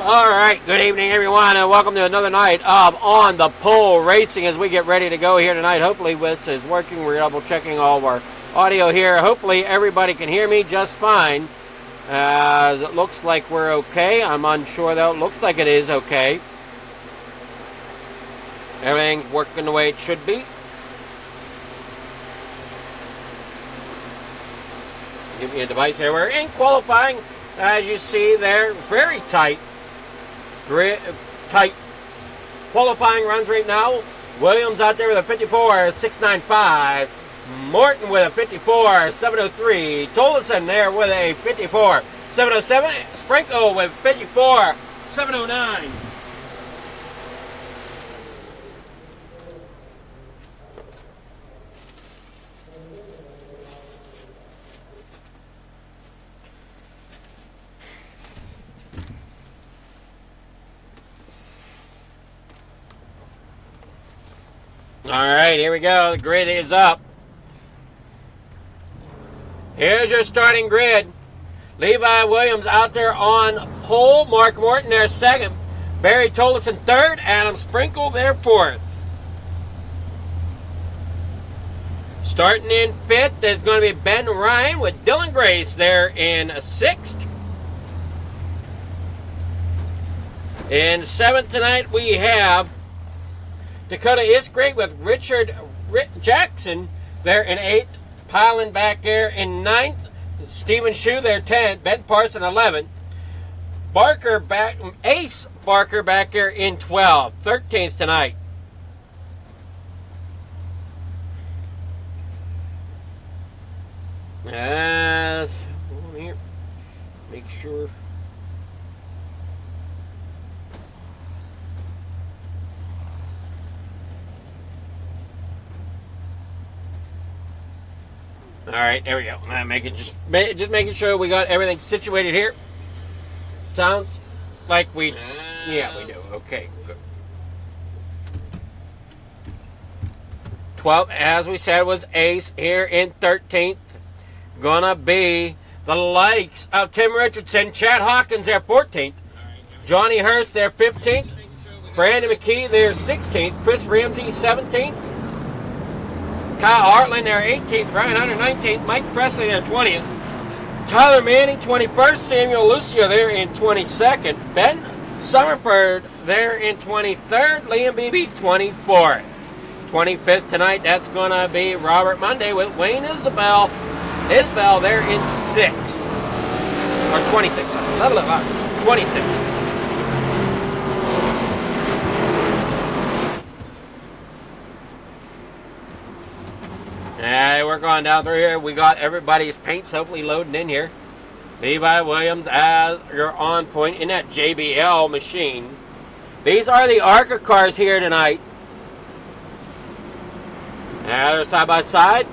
Alright, good evening everyone, and welcome to another night of On the Pole Racing as we get ready to go here tonight. Hopefully this is working. We're double checking all of our audio here. Hopefully everybody can hear me just fine, as it looks like we're okay. I'm unsure though. It looks like it is okay. Everything's working the way it should be. Give me a device here. We're in qualifying. As you see, they're very tight qualifying runs right now. Williams out there with a 54.695. Morton with a 54.703. Tolleson there with a 54.707. Sprinkle with 54.709. Alright, here we go. The grid is up. Here's your starting grid. Levi Williams out there on pole. Mark Morton there second. Barry Tolleson third. Adam Sprinkle there fourth. Starting in fifth, there's going to be Ben Ryan with Dylan Grace there in sixth. In seventh tonight, we have Dakota Isgreat with Richard Jackson there in 8th. Piling back there in 9th. Stephen Shue there 10th. Ben Parson 11th. Ace Barker back there in 12th. 13th tonight. Here. Make sure. All right, there we go. Just making sure we got everything situated here. Sounds like we do. Okay, good. 12th, as we said, was Ace here in 13th. Gonna be the likes of Tim Richardson, Chad Hawkins there 14th. Johnny Hurst there 15th. Brandon McKee there 16th. Chris Ramsey 17th. Kyle Hartland there 18th, Ryan Hunter 19th, Mike Presley there 20th, Tyler Manning 21st, Samuel Lucio there in 22nd, Ben Summerford there in 23rd, Liam Beebe 24th. 25th tonight, that's going to be Robert Monday with Wayne Isbell there in 6th, or 26th, 26th. We're going down through here. We got everybody's paints hopefully loading in here. Levi Williams as you're on point in that JBL machine. These are the Arca cars here tonight. Now they're side by side.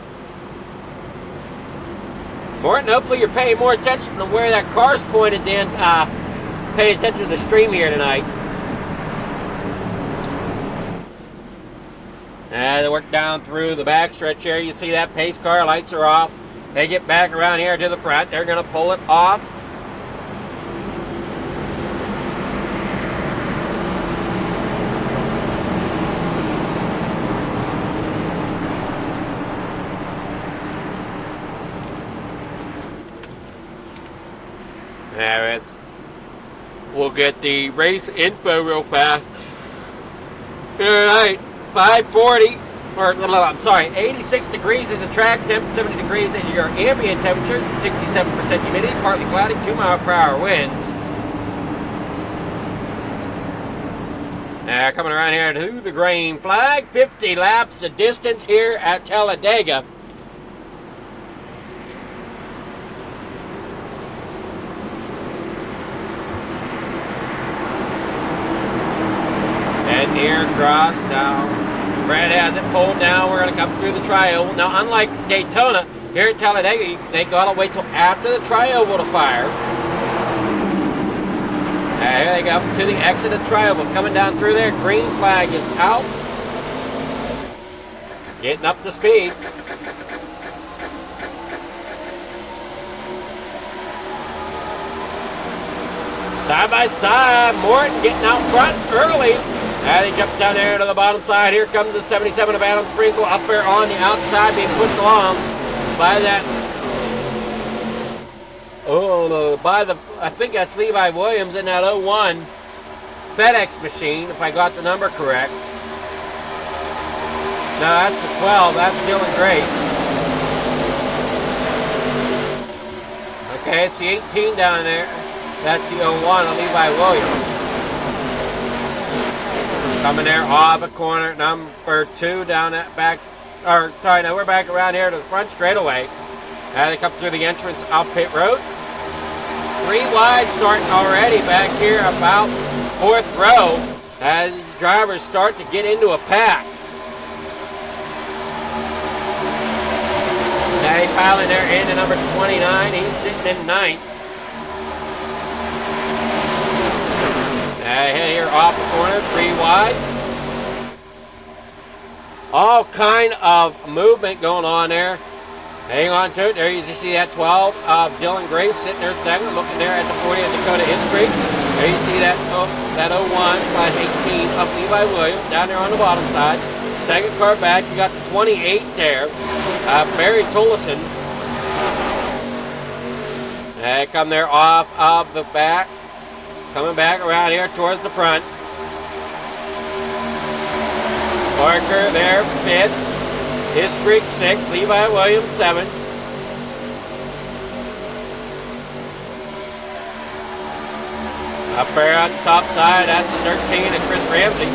Morton, hopefully you're paying more attention to where that car's pointed than pay attention to the stream here tonight. They work down through the back stretch here. You see that pace car, lights are off. They get back around here to the front. They're going to pull it off. We'll get the race info real fast. All right. 540, or I'm sorry, 86 degrees is the track temp, 70 degrees is your ambient temperature, 67% humidity, partly cloudy, 2-mile-per-hour winds. Coming around here to the green flag, 50 laps the distance here at Talladega. across now. Brad has it pulled down. We're going to come through the tri-oval. Now, unlike Daytona, here at Talladega, they got to wait till after the tri-oval to fire. Here they go to the exit of the tri-oval. Coming down through there. Green flag is out. Getting up to speed. Side by side, Morton getting out front early. And he jumps down there to the bottom side. Here comes the 77 of Adam Sprinkle up there on the outside, being pushed along by that. Oh no, by the, I think that's Levi Williams in that 01 FedEx machine, if I got the number correct. No, that's the 12. That's Dylan Grace. Okay, it's the 18 down there. That's the 01 of Levi Williams. Coming there off a corner, number 2 down that back. Or, sorry, no, we're back around here to the front straightaway. And they come through the entrance off pit road. 3 wide starting already back here about 4th row as the drivers start to get into a pack. Now he's piling there into number 29. He's sitting in 9th. Here off the corner, 3 wide. All kind of movement going on there. Hang on to it. There you see that 12 of Dylan Grace sitting there second, looking there at the 40 of Dakota History. There you see that 01/18 of Levi Williams down there on the bottom side. Second car back, you got the 28 there, Barry Tullison. They come there off of the back. Coming back around here towards the front. Parker there, 5th. History 6th. Levi Williams 7th. Up there on the top side, that's the 13 of Chris Ramsey.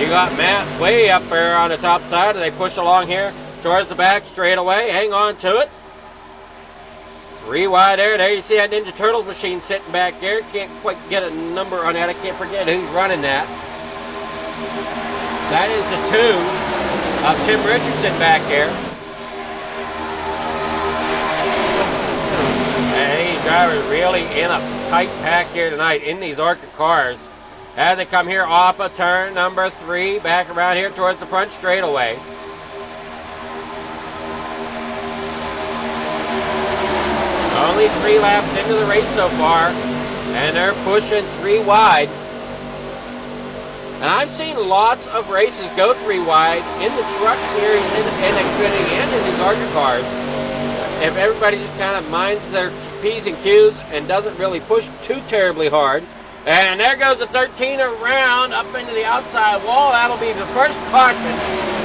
You got Matt way up there on the top side, and they push along here towards the back straightaway. Hang on to it. 3 wide there. There you see that Ninja Turtles machine sitting back there. Can't quite get a number on that. I can't forget who's running that. That is the 2 of Tim Richardson back there. And these drivers really in a tight pack here tonight in these Arca cars. As they come here off of turn number 3, back around here towards the front straightaway. Only 3 laps into the race so far, and they're pushing 3 wide. And I've seen lots of races go 3 wide in the truck series, in Xfinity, and in these Arca cars. If everybody just kind of minds their P's and Q's and doesn't really push too terribly hard. And there goes the 13 around up into the outside wall. That'll be the first caution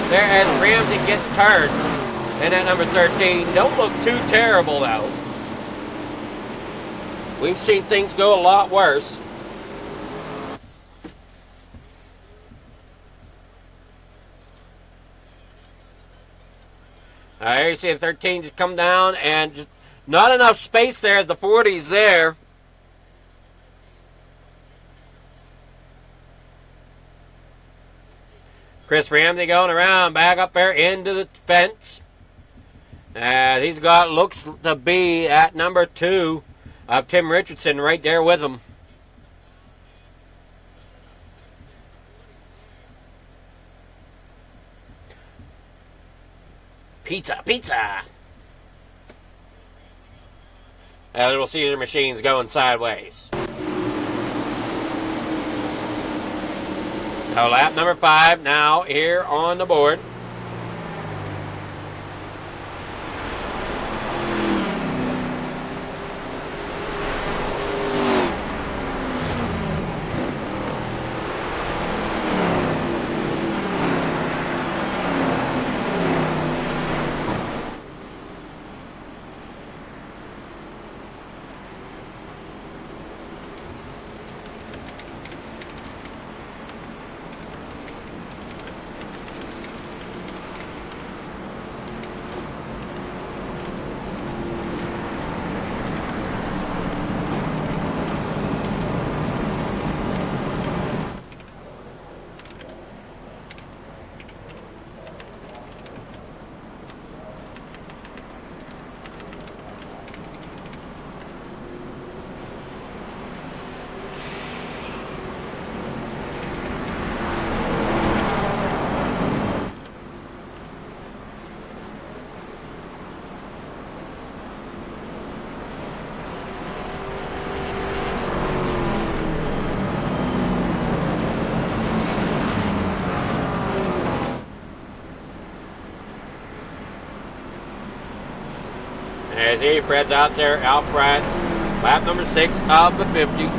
there as Ramsey gets turned. And that number 13 don't look too terrible though. We've seen things go a lot worse. Here you see the 13 just come down and just not enough space there. The 40's there. Chris Ramsey going around back up there into the fence. He's got, looks to be at number 2. Tim Richardson right there with him. Pizza, pizza. Little Caesar machine's going sideways. So lap number 5 now here on the board. As he Fred's out there out front. Lap number 6 of the 50.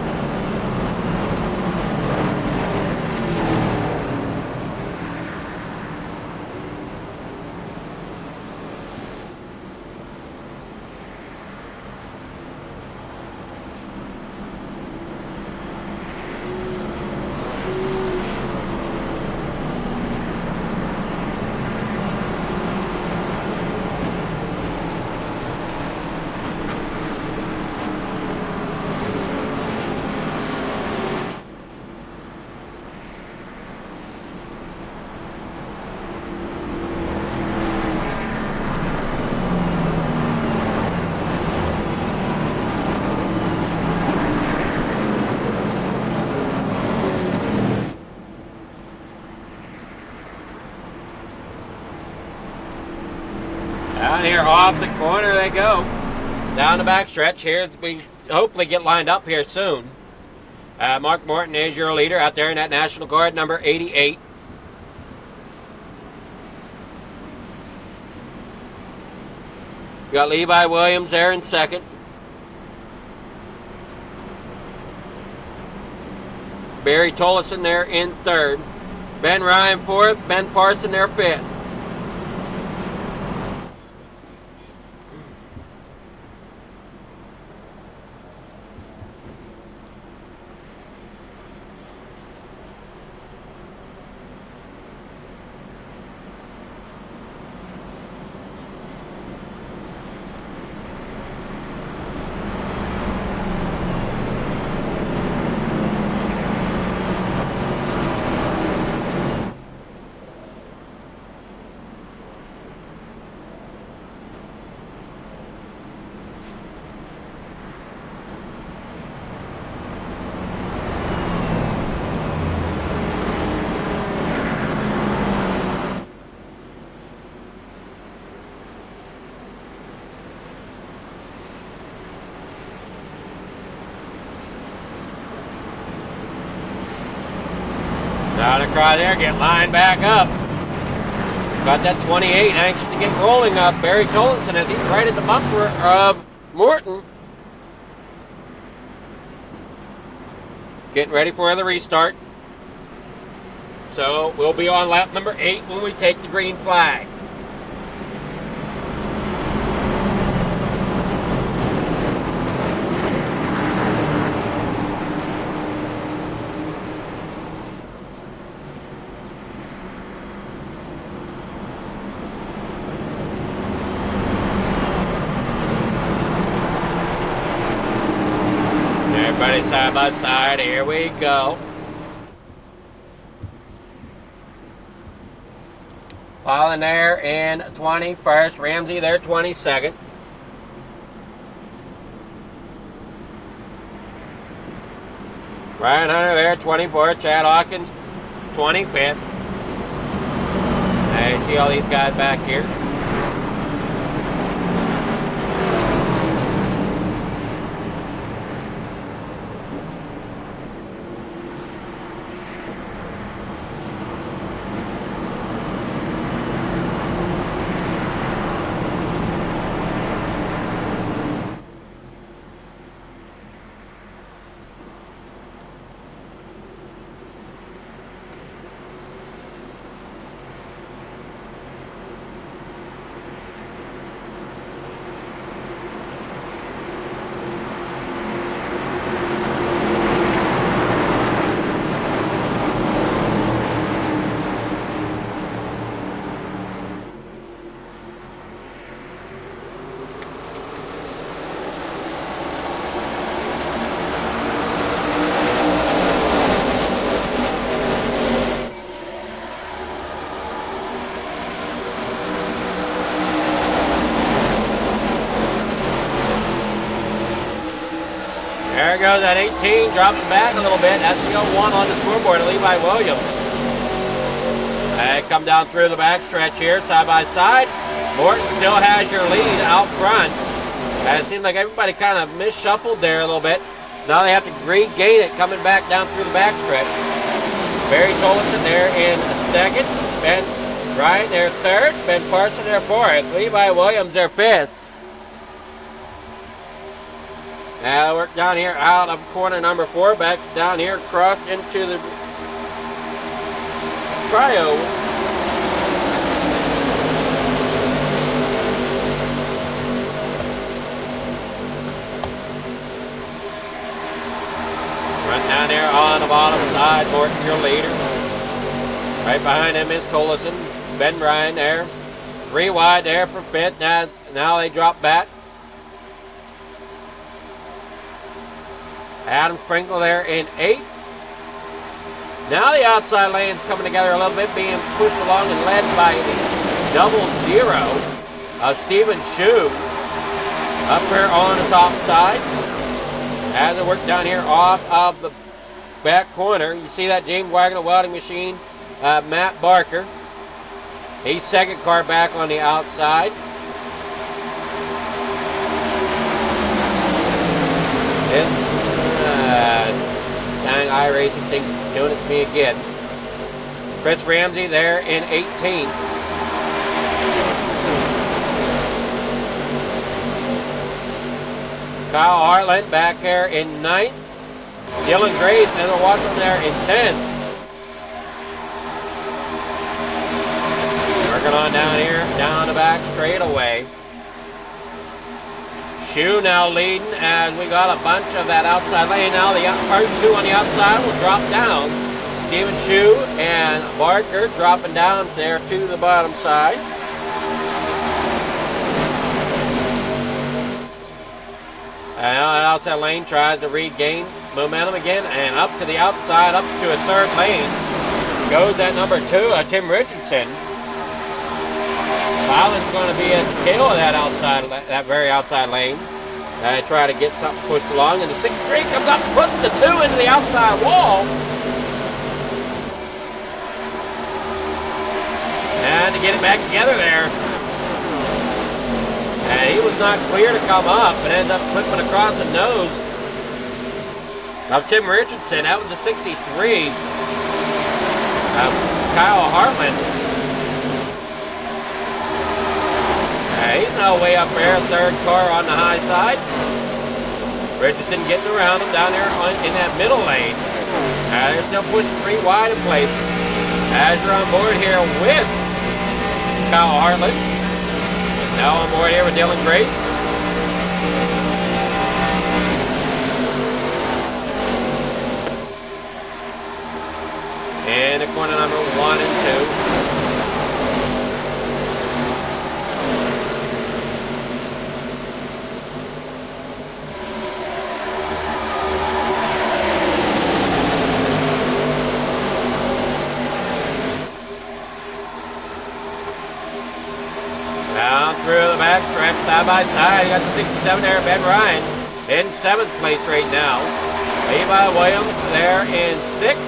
Down here off the corner they go. Down the back stretch here. We hopefully get lined up here soon. Mark Morton is your leader out there in that National Guard number 88. You got Levi Williams there in second. Barry Tollison there in third. Ben Ryan fourth. Ben Parson there fifth. Down across there, get lined back up. Got that 28, anxious to get rolling up. Barry Tollison as he's right at the bumper of Morton. Getting ready for the restart. So we'll be on lap number 8 when we take the green flag. Everybody side by side, here we go. Pollen there in 21st, Ramsey there 22nd. Ryan Hunter there 24th, Chad Hawkins 25th. Hey, see all these guys back here. There goes that 18, dropping back a little bit. That's the 01 on the scoreboard of Levi Williams. Come down through the back stretch here, side by side. Morton still has your lead out front. It seems like everybody kind of misshuffled there a little bit. Now they have to regain it coming back down through the back stretch. Barry Tollison there in second. Ben Ryan there third. Ben Parson there fourth. Levi Williams there fifth. Work down here out of corner number 4, back down here, cross into the trio. Run down there on the bottom side, Morton, your leader. Right behind him is Tolleson. Ben Ryan there. 3 wide there for Pitt. Now they drop back. Adam Sprinkle there in 8th. Now the outside lane's coming together a little bit, being pushed along and led by the 00. Stephen Shue up here on the top side. As they work down here off of the back corner, you see that James Wagner welding machine, Matt Barker. He's second car back on the outside. Dang, iRacing thing's doing it to me again. Chris Ramsey there in 18th. Kyle Hartland back there in 9th. Dylan Grace and the Watson there in 10th. Working on down here, down the back straightaway. Shue now leading as we got a bunch of that outside lane. Now the first 2 on the outside will drop down. Stephen Shue and Barker dropping down there to the bottom side. And now the outside lane tries to regain momentum again, and up to the outside, up to a 3rd lane. Goes at number 2, Tim Richardson. Fallon's going to be at the tail of that outside, that very outside lane. Try to get something pushed along, and the 6-3 comes up and puts the 2 into the outside wall. And to get it back together there. And he was not clear to come up, and ends up clipping across the nose of Tim Richardson. That was the 63. Kyle Hartland. He's now way up there, 3rd car on the high side. Richardson getting around him down there in that middle lane. They're still pushing 3 wide in places. As you're on board here with Kyle Hartland. Now on board here with Dylan Grace. And the corner number 1 and 2. Through the back stretch, side by side. You got the 67 there, Ben Ryan, in 7th place right now. Levi Williams there in 6th.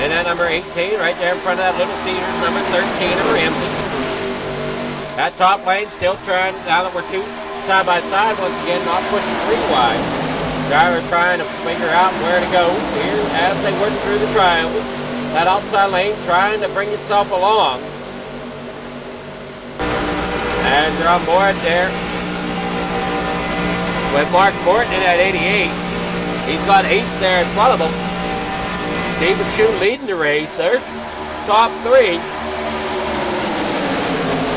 And then number 18, right there in front of that Little Caesars, number 13 of Ramsey. That top lane still trying, now that we're 2 side by side, once again, not pushing 3 wide. Driver trying to figure out where to go here as they work through the triangle. That outside lane trying to bring itself along. And they're on board there with Mark Morton at 88. He's got Ace there in front of him. Stephen Shue leading the race there. Top 3.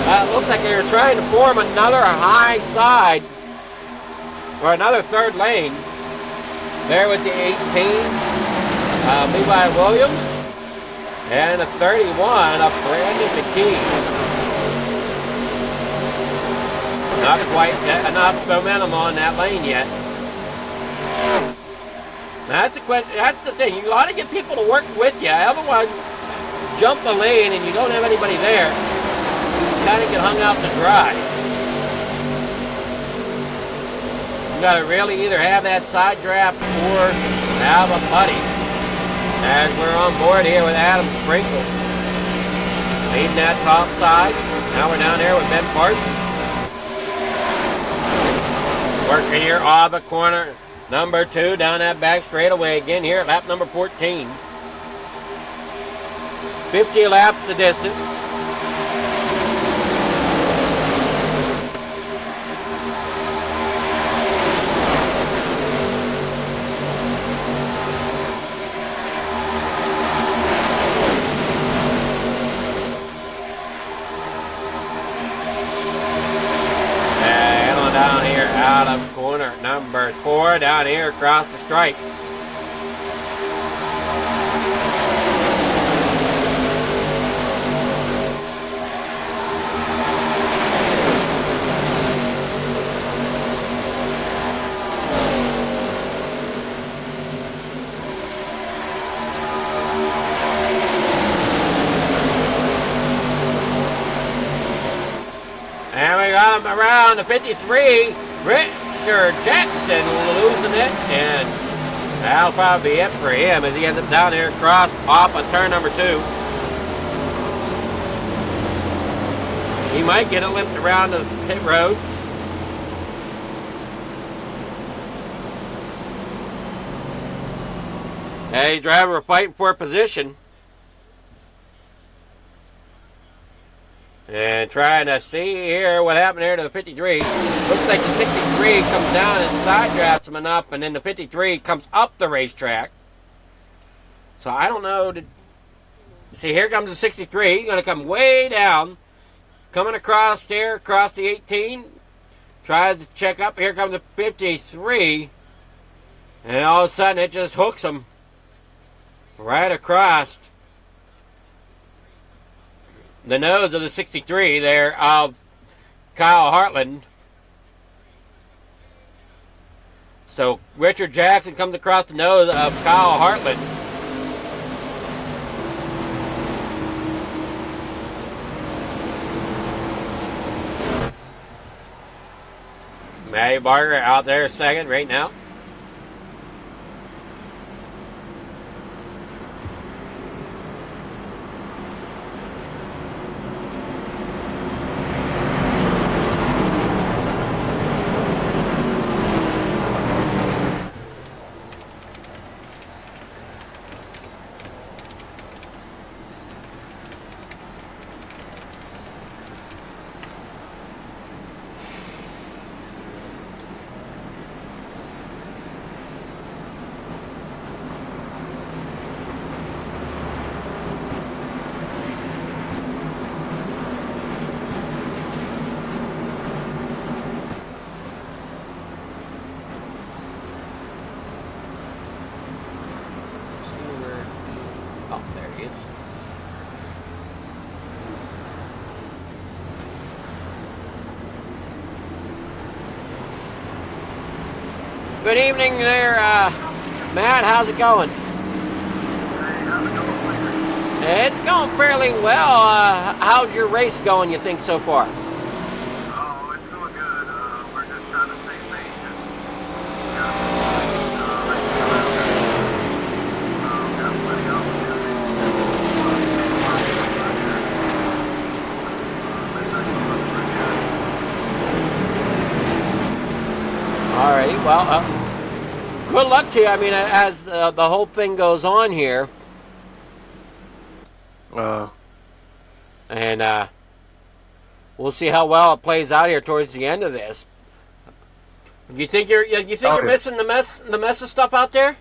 It looks like they were trying to form another high side or another 3rd lane. There with the 18, Levi Williams, and a 31 of Brandon McKee. Not quite enough momentum on that lane yet. That's the thing. You ought to get people to work with you. Otherwise, jump the lane and you don't have anybody there. You kind of get hung out to dry. You got to really either have that side draft or have a buddy. As we're on board here with Adam Sprinkle, leading that top side. Now we're down there with Ben Parsons. Working here off the corner, number 2, down that back straightaway again here at lap number 14. 50 laps the distance. corner number 4 down here across the stripe. And we got him around the 53. Richard Jackson losing it, and that'll probably be it for him as he ends up down here across off of turn number 2. He might get it limped around the pit road. Hey, driver fighting for position. And trying to see here what happened here to the 53. Looks like the 63 comes down and side drafts him enough, and then the 53 comes up the racetrack. So I don't know. See, here comes the 63. He's going to come way down. Coming across here, across the 18. Tries to check up. Here comes the 53. And all of a sudden, it just hooks him right across the nose of the 63 there of Kyle Hartland. So Richard Jackson comes across the nose of Kyle Hartland. Matty Barker out there second right now. Good evening there, Matt. How's it going? It's going fairly well. How's your race going, you think, so far? Oh, it's going good. We're just trying to stay patient. Got plenty of opportunities. All right. Well, good luck to you. I mean, as the whole thing goes on here. And we'll see how well it plays out here towards the end of this. You think you're missing the mess of stuff out there?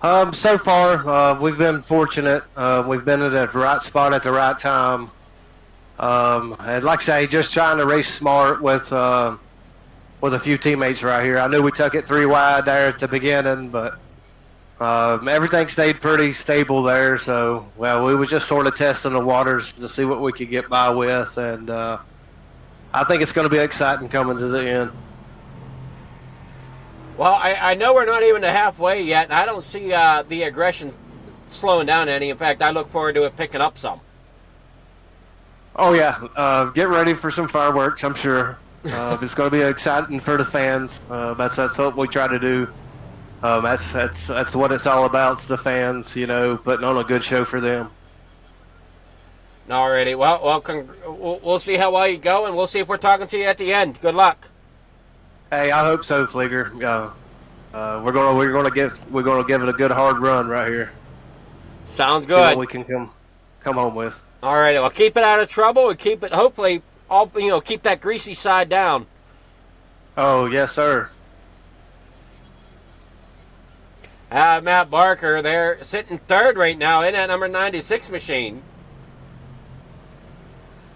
So far, we've been fortunate. We've been at the right spot at the right time. And like I say, just trying to race smart with a few teammates right here. I knew we took it 3 wide there at the beginning, but everything stayed pretty stable there. So, well, we was just sort of testing the waters to see what we could get by with, and I think it's going to be exciting coming to the end. Well, I know we're not even to halfway yet, and I don't see the aggression slowing down any. In fact, I look forward to it picking up some. Oh, yeah. Get ready for some fireworks, I'm sure. It's going to be exciting for the fans. That's what we try to do. That's what it's all about. It's the fans, putting on a good show for them. Alrighty. Well, we'll see how well you go, and we'll see if we're talking to you at the end. Good luck. Hey, I hope so, Fleeger. We're gonna give it a good hard run right here. Sounds good. See what we can come home with. Alrighty. Well, keep it out of trouble, and keep it hopefully keep that greasy side down. Oh, yes, sir. Matt Barker there sitting third right now in that number 96 machine.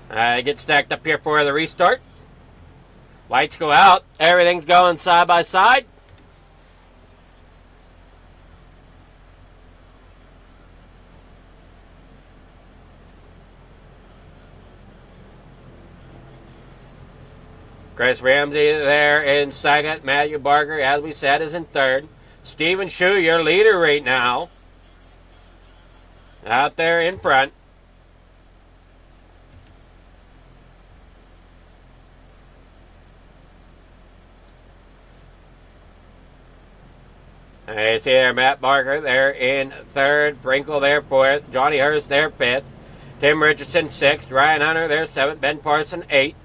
Get stacked up here for the restart. Lights go out. Everything's going side by side. Chris Ramsey there in second. Matthew Barker, as we said, is in third. Stephen Shue, your leader right now, out there in front. You see there Matt Barker there in third. Brinkle there fourth. Johnny Hurst there fifth. Tim Richardson sixth. Ryan Hunter there seventh. Ben Parson eighth.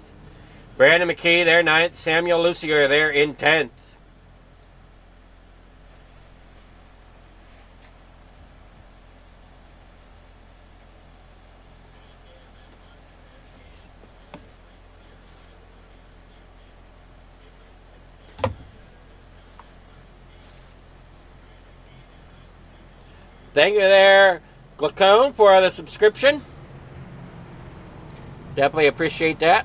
Brandon McKee there ninth. Samuel Lucier there in 10th. Thank you there, Glacone, for the subscription. Definitely appreciate that.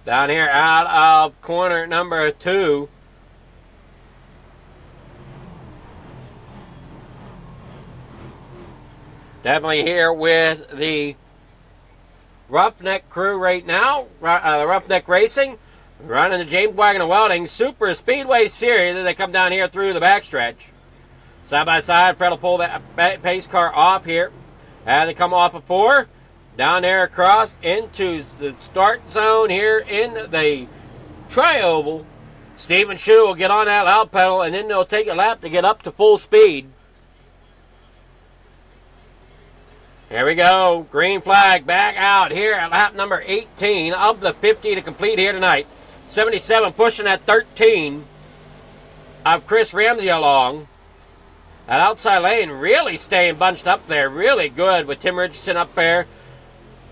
Down here out of corner number 2. Definitely here with the Roughneck crew right now. Roughneck Racing. Running the James Wagon and Welding Super Speedway Series as they come down here through the backstretch. Side by side, Fred will pull that pace car off here. As they come off of 4. Down there across into the start zone here in the tri-oval. Stephen Shue will get on that loud pedal and then they'll take a lap to get up to full speed. Here we go. Green flag back out here at lap number 18 of the 50 to complete here tonight. 77 pushing at 13 of Chris Ramsey along. That outside lane really staying bunched up there. Really good with Tim Richardson up there.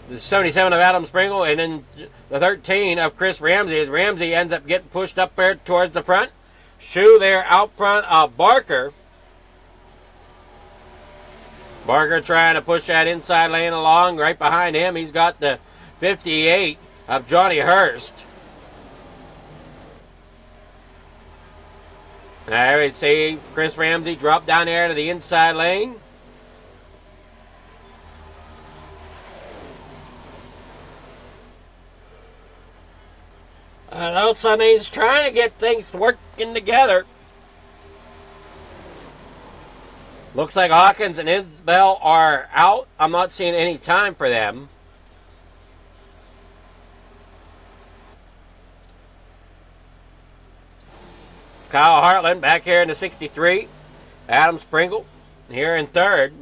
The 77 of Adam Springle, and then the 13 of Chris Ramsey, as Ramsey ends up getting pushed up there towards the front. Shue there out front of Barker. Barker trying to push that inside lane along. Right behind him, he's got the 58 of Johnny Hurst. There we see Chris Ramsey drop down there to the inside lane. Outside lane's trying to get things working together. Looks like Hawkins and Isbell are out. I'm not seeing any time for them. Kyle Hartland back here in the 63. Adam Springle here in third.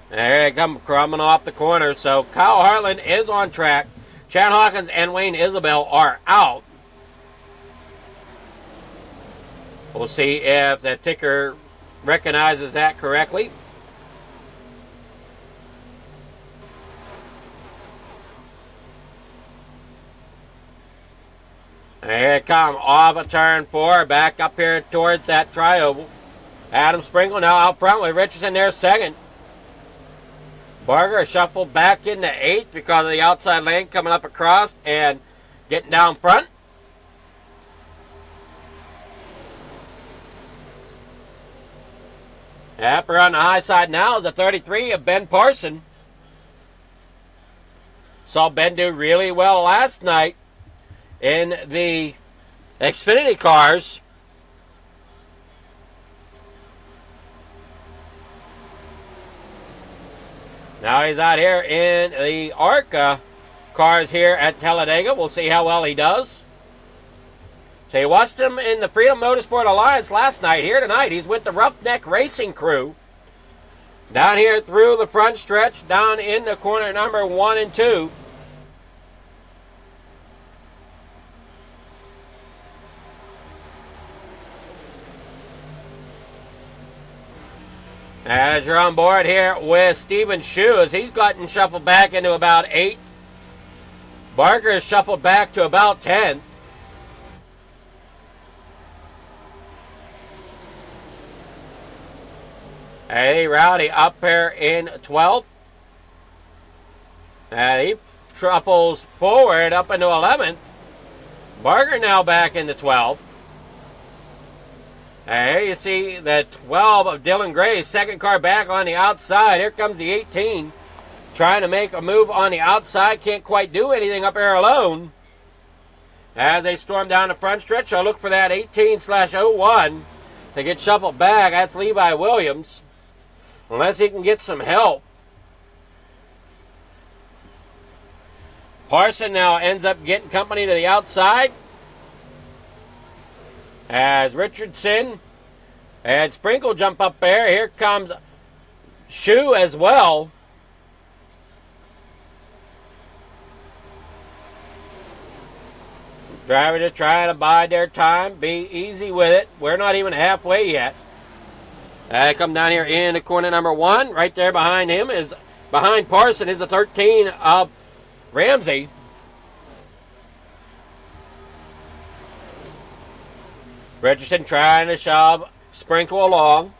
There they come coming off the corner. So Kyle Hartland is on track. Chad Hawkins and Wayne Isabel are out. We'll see if the ticker recognizes that correctly. There they come off of turn 4, back up here towards that tri-oval. Adam Springle now out front with Richardson there second. Barger shuffled back into 8th because of the outside lane coming up across and getting down front. Up on the high side now is the 33 of Ben Parson. Saw Ben do really well last night in the Xfinity cars. Now he's out here in the Arca cars here at Talladega. We'll see how well he does. So you watched him in the Freedom Motorsport Alliance last night. Here tonight, he's with the Roughneck Racing crew. Down here through the front stretch, down in the corner number 1 and 2. As you're on board here with Stephen Shue, as he's gotten shuffled back into about 8. Barker is shuffled back to about 10. Hey, Rowdy up there in 12th. He truffles forward up into 11th. Barger now back into 12th. Here you see the 12 of Dylan Gray, second car back on the outside. Here comes the 18, trying to make a move on the outside. Can't quite do anything up there alone. As they storm down the front stretch, I'll look for that 18/01 to get shuffled back. That's Levi Williams, unless he can get some help. Parson now ends up getting company to the outside. As Richardson and Sprinkle jump up there. Here comes Shoe as well. Driver just trying to bide their time, be easy with it. We're not even halfway yet. Come down here in the corner number 1. Right there behind him is, behind Parson is the 13 of Ramsey. Richardson trying to shove Sprinkle along.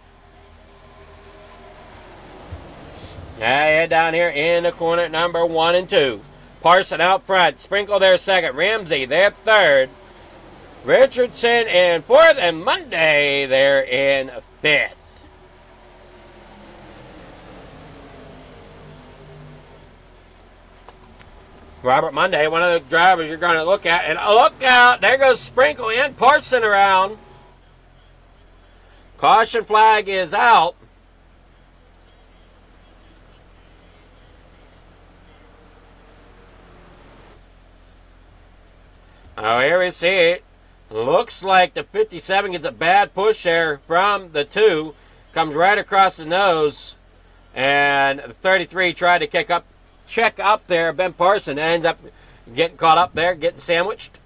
Now head down here in the corner number 1 and 2. Parson out front. Sprinkle there second. Ramsey there third. Richardson in fourth. And Monday there in fifth. Robert Monday, one of the drivers you're going to look at. And look out, there goes Sprinkle and Parson around. Caution flag is out. Oh, here we see it. Looks like the 57 gets a bad push there from the 2. Comes right across the nose. And the 33 tried to check up there. Ben Parson ends up getting caught up there, getting sandwiched.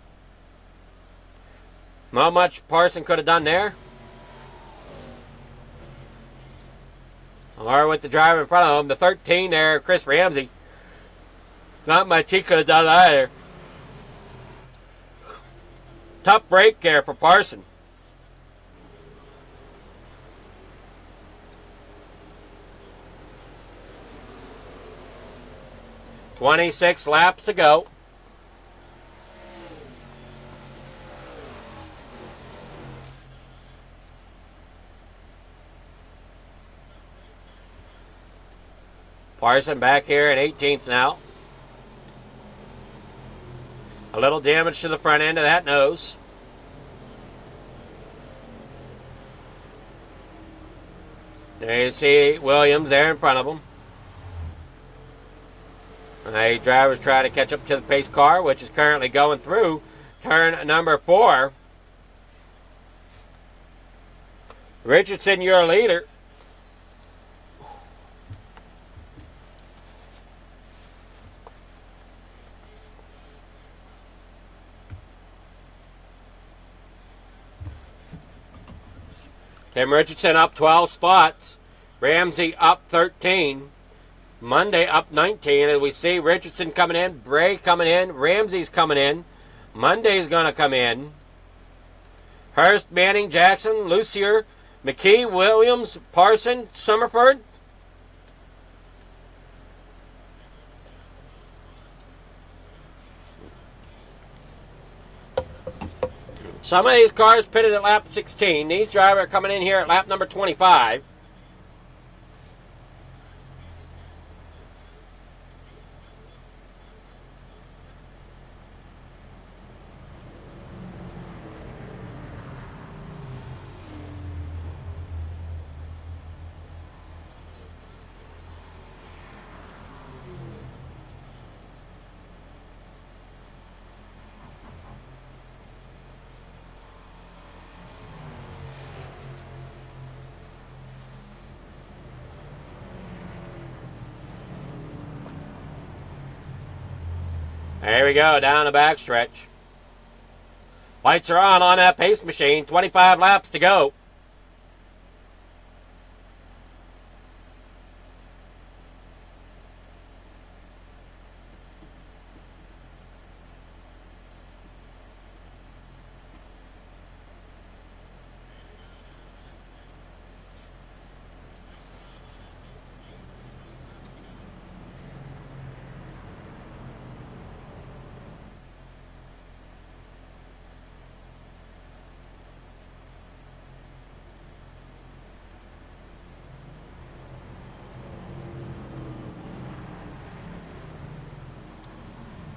Not much Parson could have done there. Or with the driver in front of him, the 13 there, Chris Ramsey. Not much he could have done either. Tough break there for Parson. "26 laps to go. Parson back here at 18th now. A little damage to the front end of that nose. There you see Williams there in front of him. The drivers try to catch up to the pace car, which is currently going through turn number 4. Richardson, your leader. Tim Richardson up 12 spots. Ramsey up 13. Monday up 19. As we see Richardson coming in, Bray coming in, Ramsey's coming in. Monday's going to come in. Hurst, Manning, Jackson, Lucier, McKee, Williams, Parson, Summerford. Some of these cars pitted at lap 16. These drivers are coming in here at lap number 25. There we go, down the backstretch. Lights are on that pace machine. 25 laps to go.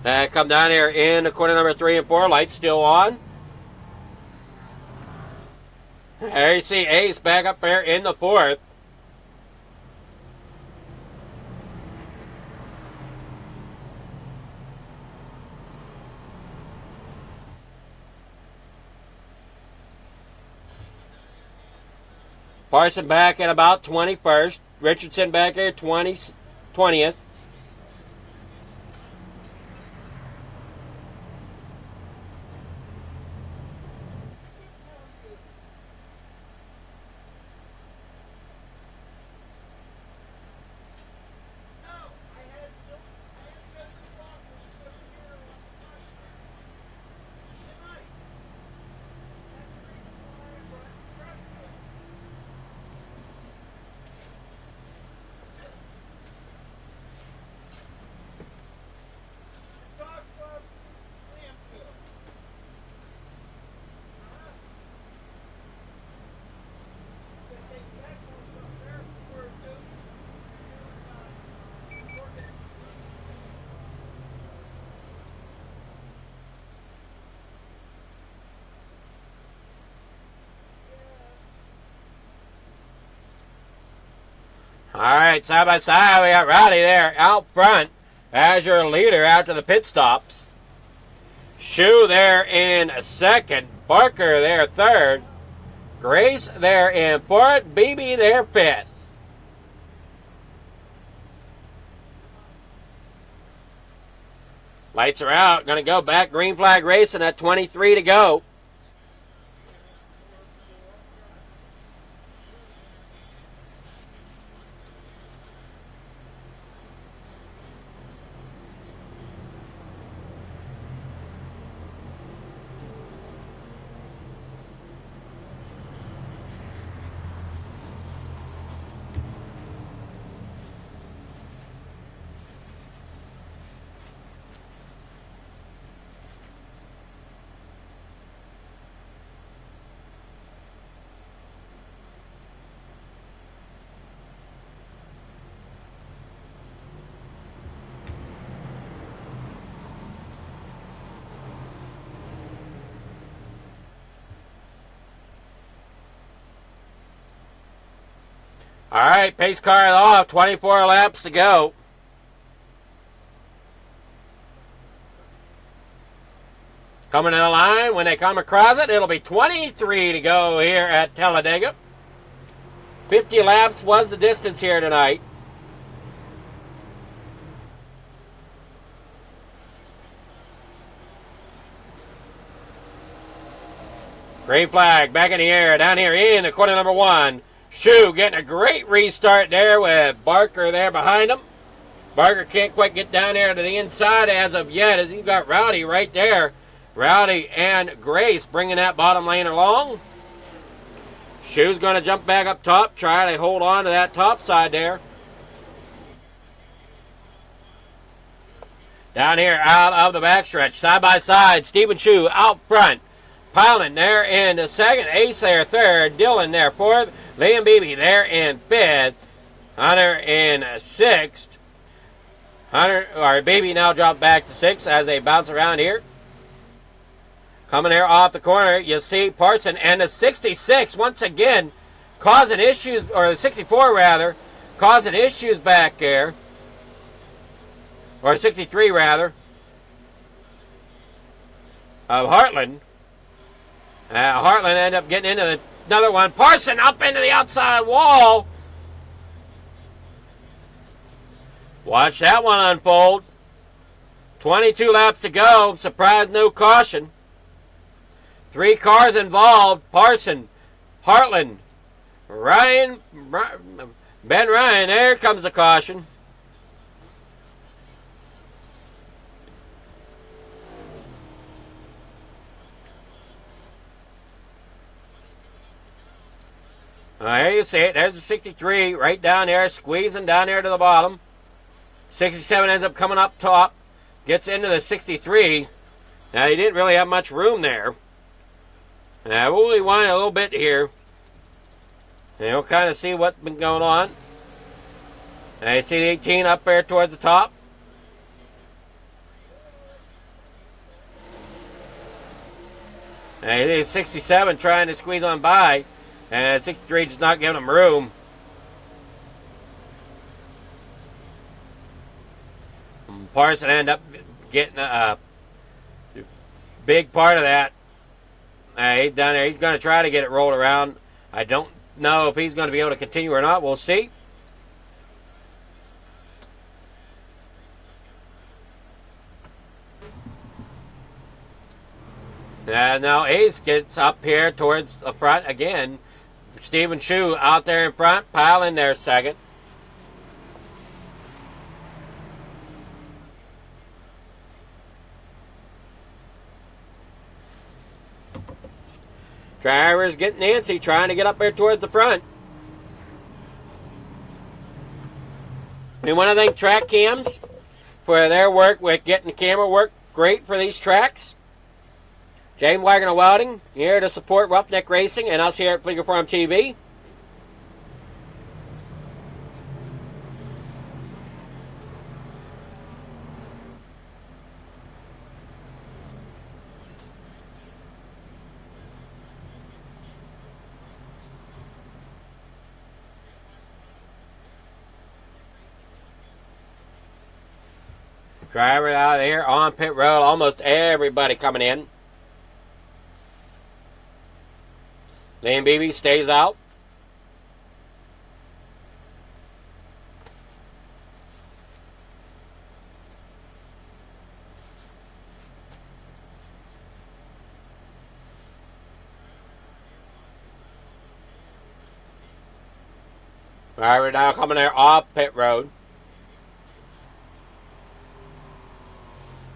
Come down here in corner number 3 and 4. Lights still on. There you see Ace back up there in the 4th. Parson back at about 21st. Richardson back here 20th. All right, side by side, we got Rowdy there out front as your leader after the pit stops. Shoe there in 2nd. Barker there 3rd. Grace there in 4th. BB there 5th. Lights are out. Going to go back. Green flag racing at 23 to go. All right, pace car off, 24 laps to go. Coming in the line, when they come across it, it'll be 23 to go here at Talladega. 50 laps was the distance here tonight. Green flag back in the air, down here in the corner number 1. Shoe getting a great restart there with Barker there behind him. Barker can't quite get down there to the inside as of yet, as he's got Rowdy right there. Rowdy and Grace bringing that bottom lane along. Shoe's going to jump back up top, try to hold on to that top side there. Down here out of the backstretch, side by side, Stephen Shoe out front. Piling there in the 2nd, Ace there 3rd, Dylan there 4th, Liam Beebe there in 5th, Hunter in 6th. Beebe now dropped back to 6th as they bounce around here. Coming here off the corner, you see Parson and the 66 once again causing issues, or the 64 rather, causing issues back there. Or 63 rather, of Heartland. Heartland ended up getting into another one. Parson up into the outside wall. Watch that one unfold. 22 laps to go. Surprise, no caution. 3 cars involved. Parson, Heartland, Ben Ryan. There comes the caution. There you see it. There's the 63 right down there, squeezing down there to the bottom. 67 ends up coming up top, gets into the 63. Now, he didn't really have much room there. Now, we'll rewind a little bit here. And you'll kind of see what's been going on. Now, you see the 18 up there towards the top. He's 67 trying to squeeze on by, and 63 just not giving him room. Parson ended up getting a big part of that. He's done there. He's going to try to get it rolled around. I don't know if he's going to be able to continue or not. We'll see. Now Ace gets up here towards the front again. Stephen Shu out there in front, piling there second. Drivers getting antsy, trying to get up there towards the front. We want to thank Track Cams for their work with getting the camera work great for these tracks. James Wagner Welding here to support Roughneck Racing and us here at Fleeger Farm TV. Driver out here on pit road, almost everybody coming in. Liam Beebe stays out. Driver now coming there off pit road.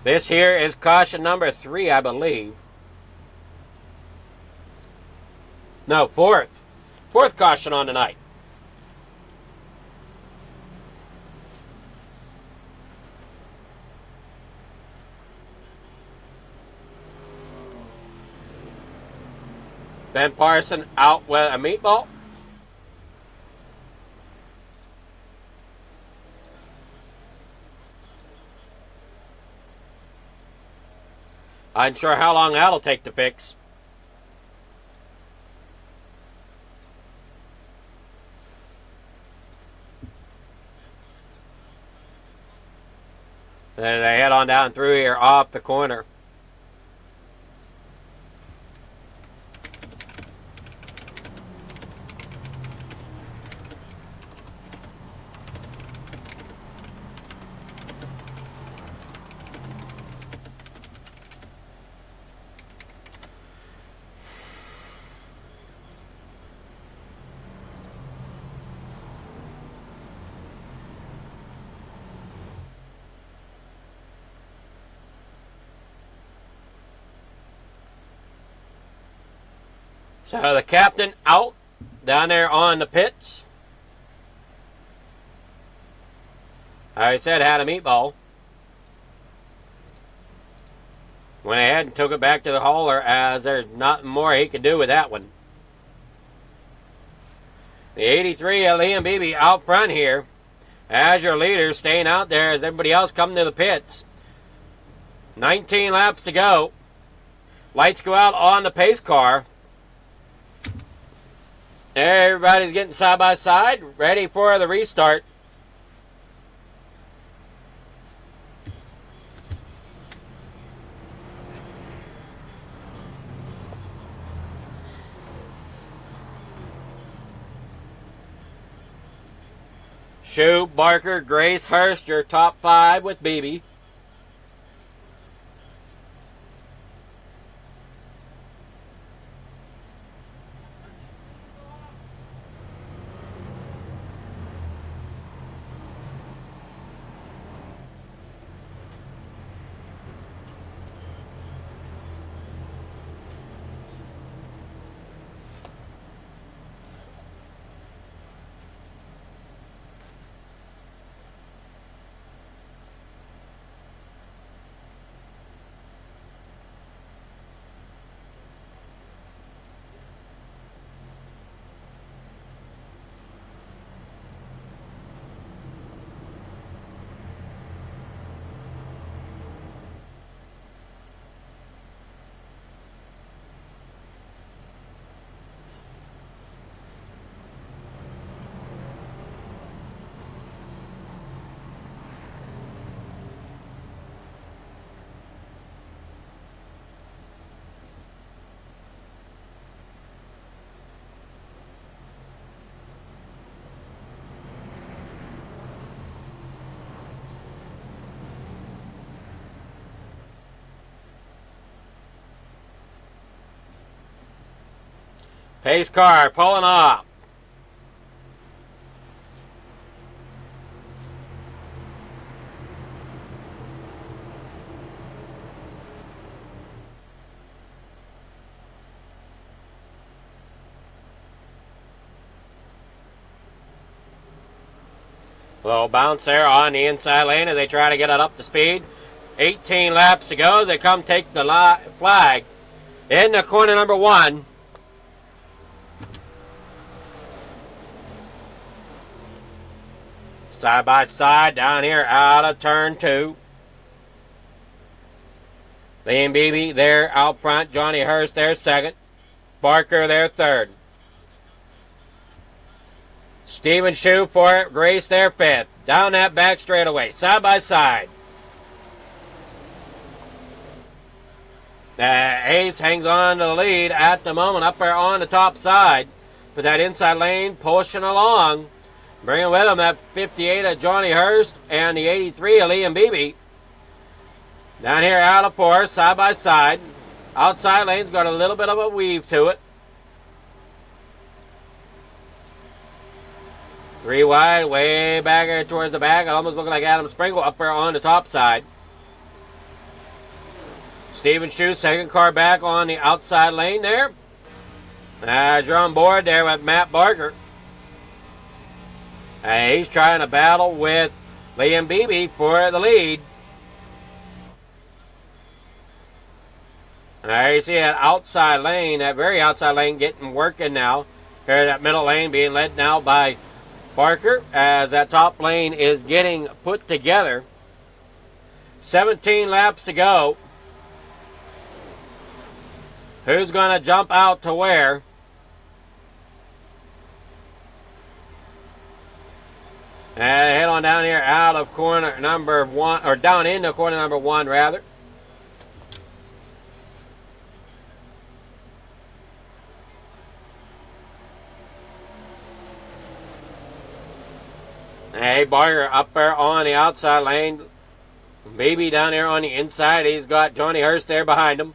This here is caution number 3, I believe. No, fourth. Fourth caution on the night. Ben Parson out with a meatball. I'm sure how long that'll take to fix. Then they head on down through here off the corner. So the captain out down there on the pits. I said had a meatball. Went ahead and took it back to the hauler as there's nothing more he could do with that one. The 83 of Liam Beebe out front here as your leader, staying out there as everybody else coming to the pits. 19 laps to go. Lights go out on the pace car. Everybody's getting side by side, ready for the restart. Shue, Barker, Grace, Hurst, your top 5 with Beebe. Pace car pulling off. Little bounce there on the inside lane as they try to get it up to speed. 18 laps to go. They come take the flag in the corner number 1. Side by side down here out of turn 2. Liam Beebe there out front. Johnny Hurst there second. Barker there third. Stephen Shue for it. Grace there fifth. Down that back straightaway. Side by side. Ace hangs on to the lead at the moment up there on the top side. But that inside lane pushing along. Bringing with him that 58 of Johnny Hurst and the 83 of Liam Beebe. Down here out of 4, side by side. Outside lane's got a little bit of a weave to it. 3 wide, way back here towards the back. It almost looked like Adam Sprinkle up there on the top side. Stephen Shue, second car back on the outside lane there. As you're on board there with Matt Barker. He's trying to battle with Liam Beebe for the lead. There you see that outside lane, that very outside lane getting working now. Here that middle lane being led now by Barker as that top lane is getting put together. 17 laps to go. Who's going to jump out to where? And head on down here out of corner number 1, or down into corner number 1 rather. Hey, Barker up there on the outside lane. Beebe down there on the inside. He's got Johnny Hurst there behind him.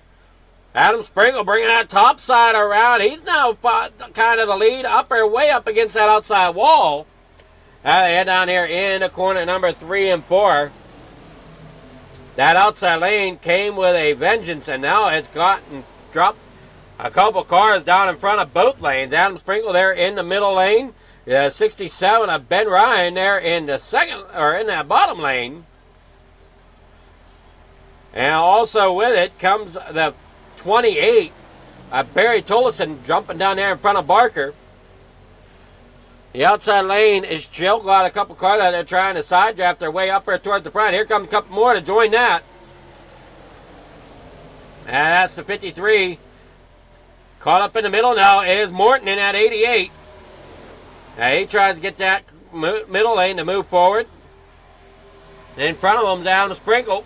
Adam Sprinkle bringing that top side around. He's now kind of the lead up there, way up against that outside wall. They head down here in the corner number 3 and 4. That outside lane came with a vengeance, and now it's gotten dropped a couple cars down in front of both lanes. Adam Sprinkle there in the middle lane. 67 of Ben Ryan there in the second, or in that bottom lane. And also with it comes the 28, Barry Tollison jumping down there in front of Barker. The outside lane is still got a couple cars out there trying to side draft their way up there towards the front. Here comes a couple more to join that. And that's the 53. Caught up in the middle now is Morton in that 88. Now he tries to get that middle lane to move forward. In front of him is Adam Sprinkle.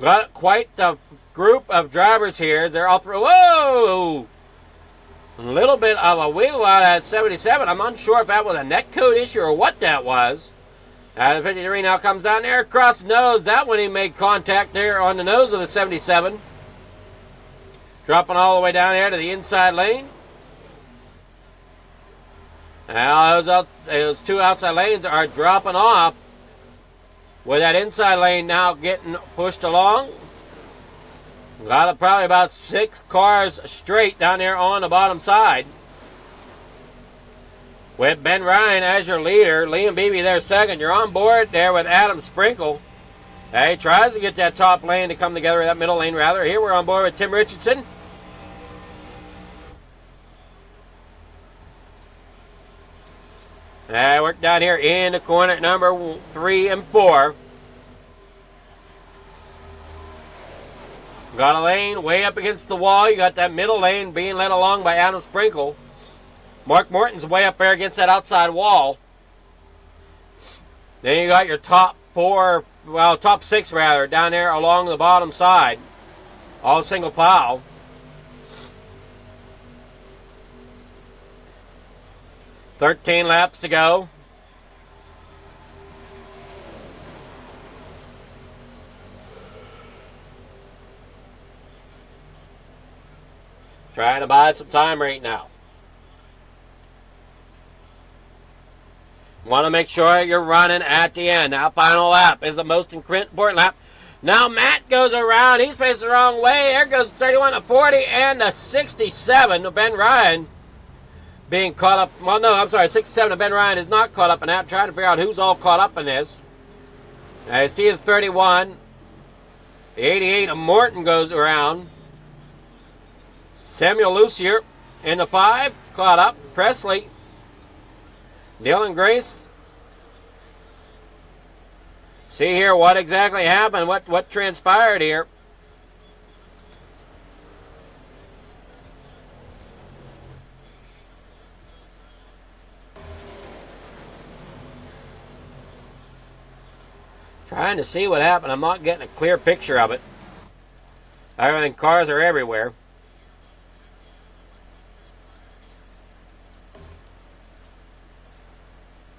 Got quite the group of drivers here. They're all through. Whoa! A little bit of a wiggle out at 77. I'm unsure if that was a neck code issue or what that was. The 53 now comes down there across the nose. That one he made contact there on the nose of the 77. Dropping all the way down here to the inside lane. Now those 2 outside lanes are dropping off. With that inside lane now getting pushed along. Got probably about 6 cars straight down there on the bottom side. With Ben Ryan as your leader. Liam Beebe there second. You're on board there with Adam Sprinkle. He tries to get that top lane to come together, that middle lane rather. Here we're on board with Tim Richardson. We're down here in the corner number 3 and 4. Got a lane way up against the wall. You got that middle lane being led along by Adam Sprinkle. Mark Morton's way up there against that outside wall. Then you got your top 6 rather, down there along the bottom side. All single file. "13 laps to go. Trying to buy some time right now. Want to make sure you're running at the end. Now, final lap is the most important lap. Now, Matt goes around. He's facing the wrong way. There goes 31 to 40 and the 67 Ben Ryan being caught up. Well, no, I'm sorry. 67 Ben Ryan is not caught up in that. Trying to figure out who's all caught up in this. I see the 31. The 88 of Morton goes around. Samuel Lucier in the 5. Caught up. Presley. Dylan Grace. See here what exactly happened, what transpired here. Trying to see what happened. I'm not getting a clear picture of it. Everything, cars are everywhere.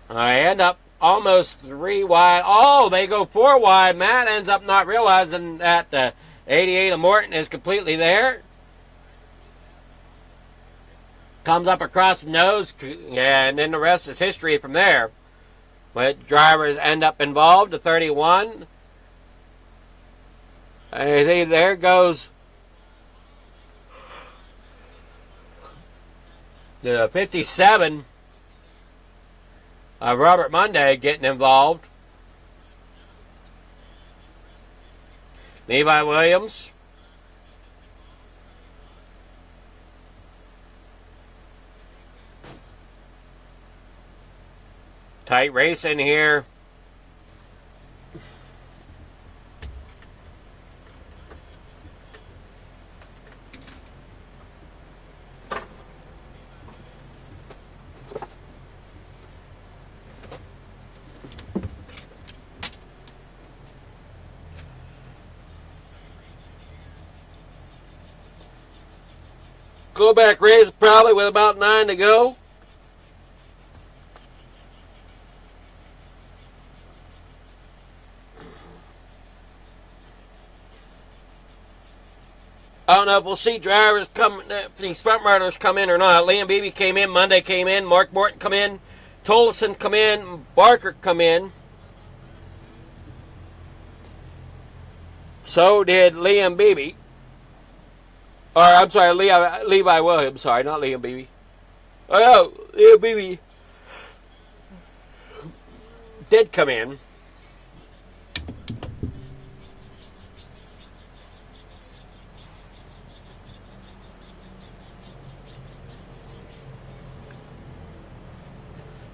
I end up almost 3 wide. Oh, they go 4 wide. Matt ends up not realizing that the 88 of Morton is completely there. Comes up across the nose, and then the rest is history from there. But drivers end up involved. The 31. There goes the 57. Robert Monday getting involved. Levi Williams. Tight racing here. Go back race probably with about 9 to go. I don't know if we'll see drivers come, these front runners come in or not. Liam Beebe came in, Monday came in, Mark Morton come in, Tolleson come in, Barker come in. So did Liam Beebe. Or, I'm sorry, Levi Williams. Sorry, not Liam Beebe. Oh, no, Liam Beebe did come in.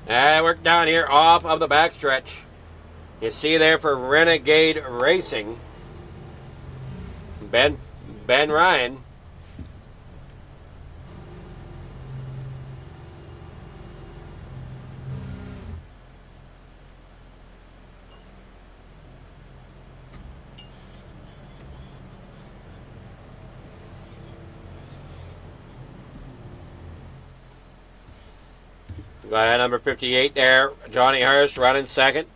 And we're down here off of the backstretch. You see there for Renegade Racing, Ben Ryan. Got number 58 there, Johnny Hurst running second.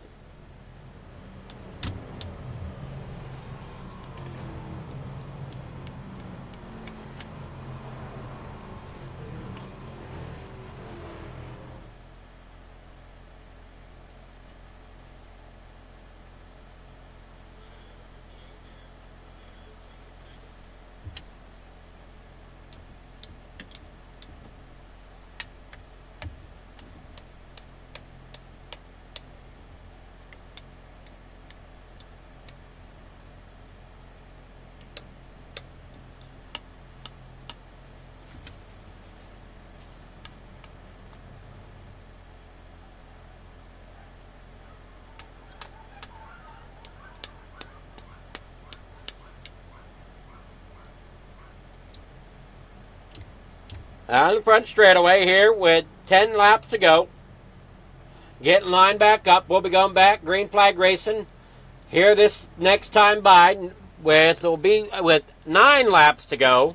On the front straightaway here with 10 laps to go. Getting lined back up. We'll be going back. Green flag racing. Here this next time by will be with 9 laps to go.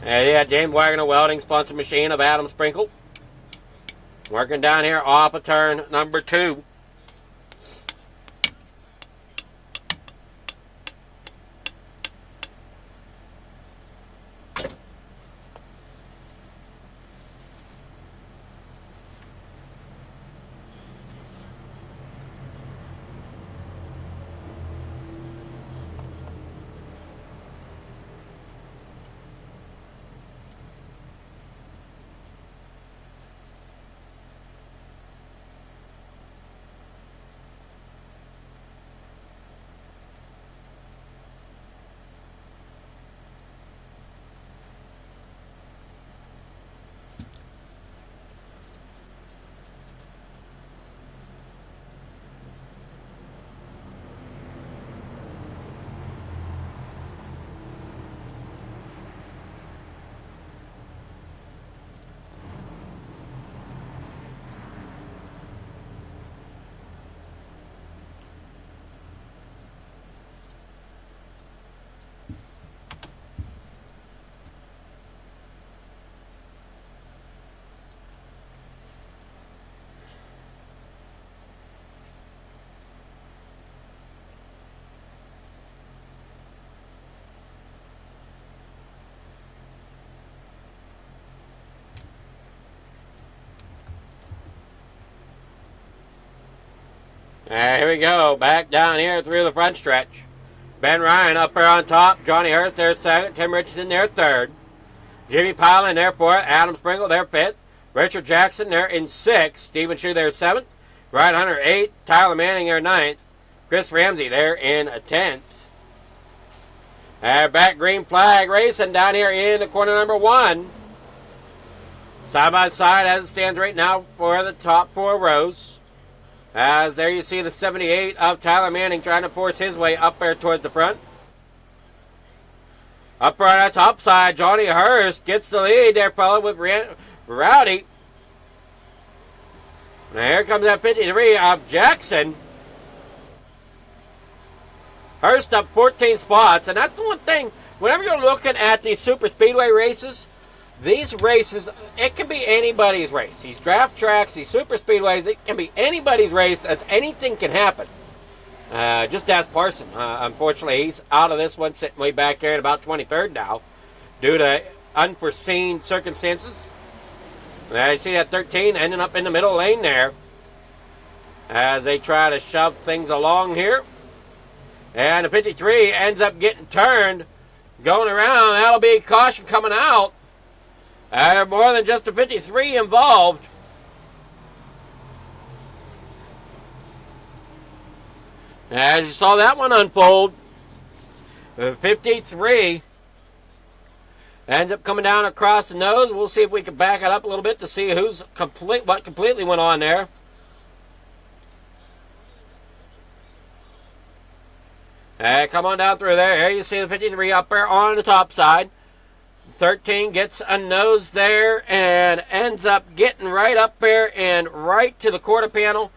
And yeah, James Wagner Welding, sponsor machine of Adam Sprinkle. Working down here off of turn number 2. Here we go. Back down here through the front stretch. Ben Ryan up there on top. Johnny Hurst there second. Tim Richardson there third. Jimmy Pilot there fourth. Adam Sprinkle there fifth. Richard Jackson there in sixth. Stephen Shue there seventh. Ryan Hunter eighth. Tyler Manning there ninth. Chris Ramsey there in 10th. Back green flag racing down here in the corner number 1. Side by side as it stands right now for the top 4 rows. As there you see the 78 of Tyler Manning trying to force his way up there towards the front. Up right on the top side, Johnny Hurst gets the lead there, followed with Rowdy. Now here comes that 53 of Jackson. Hurst up 14 spots, and that's the one thing, whenever you're looking at these super speedway races, these races, it can be anybody's race. These draft tracks, these super speedways, it can be anybody's race, as anything can happen. Just ask Parson. Unfortunately, he's out of this one, sitting way back there at about 23rd now, due to unforeseen circumstances. You see that 13 ending up in the middle lane there, as they try to shove things along here. And the 53 ends up getting turned, going around. That'll be caution coming out. More than just the 53 involved. As you saw that one unfold, the 53 ends up coming down across the nose. We'll see if we can back it up a little bit to see what completely went on there. Come on down through there. Here you see the 53 up there on the top side. 13 gets a nose there and ends up getting right up there and right to the quarter panel.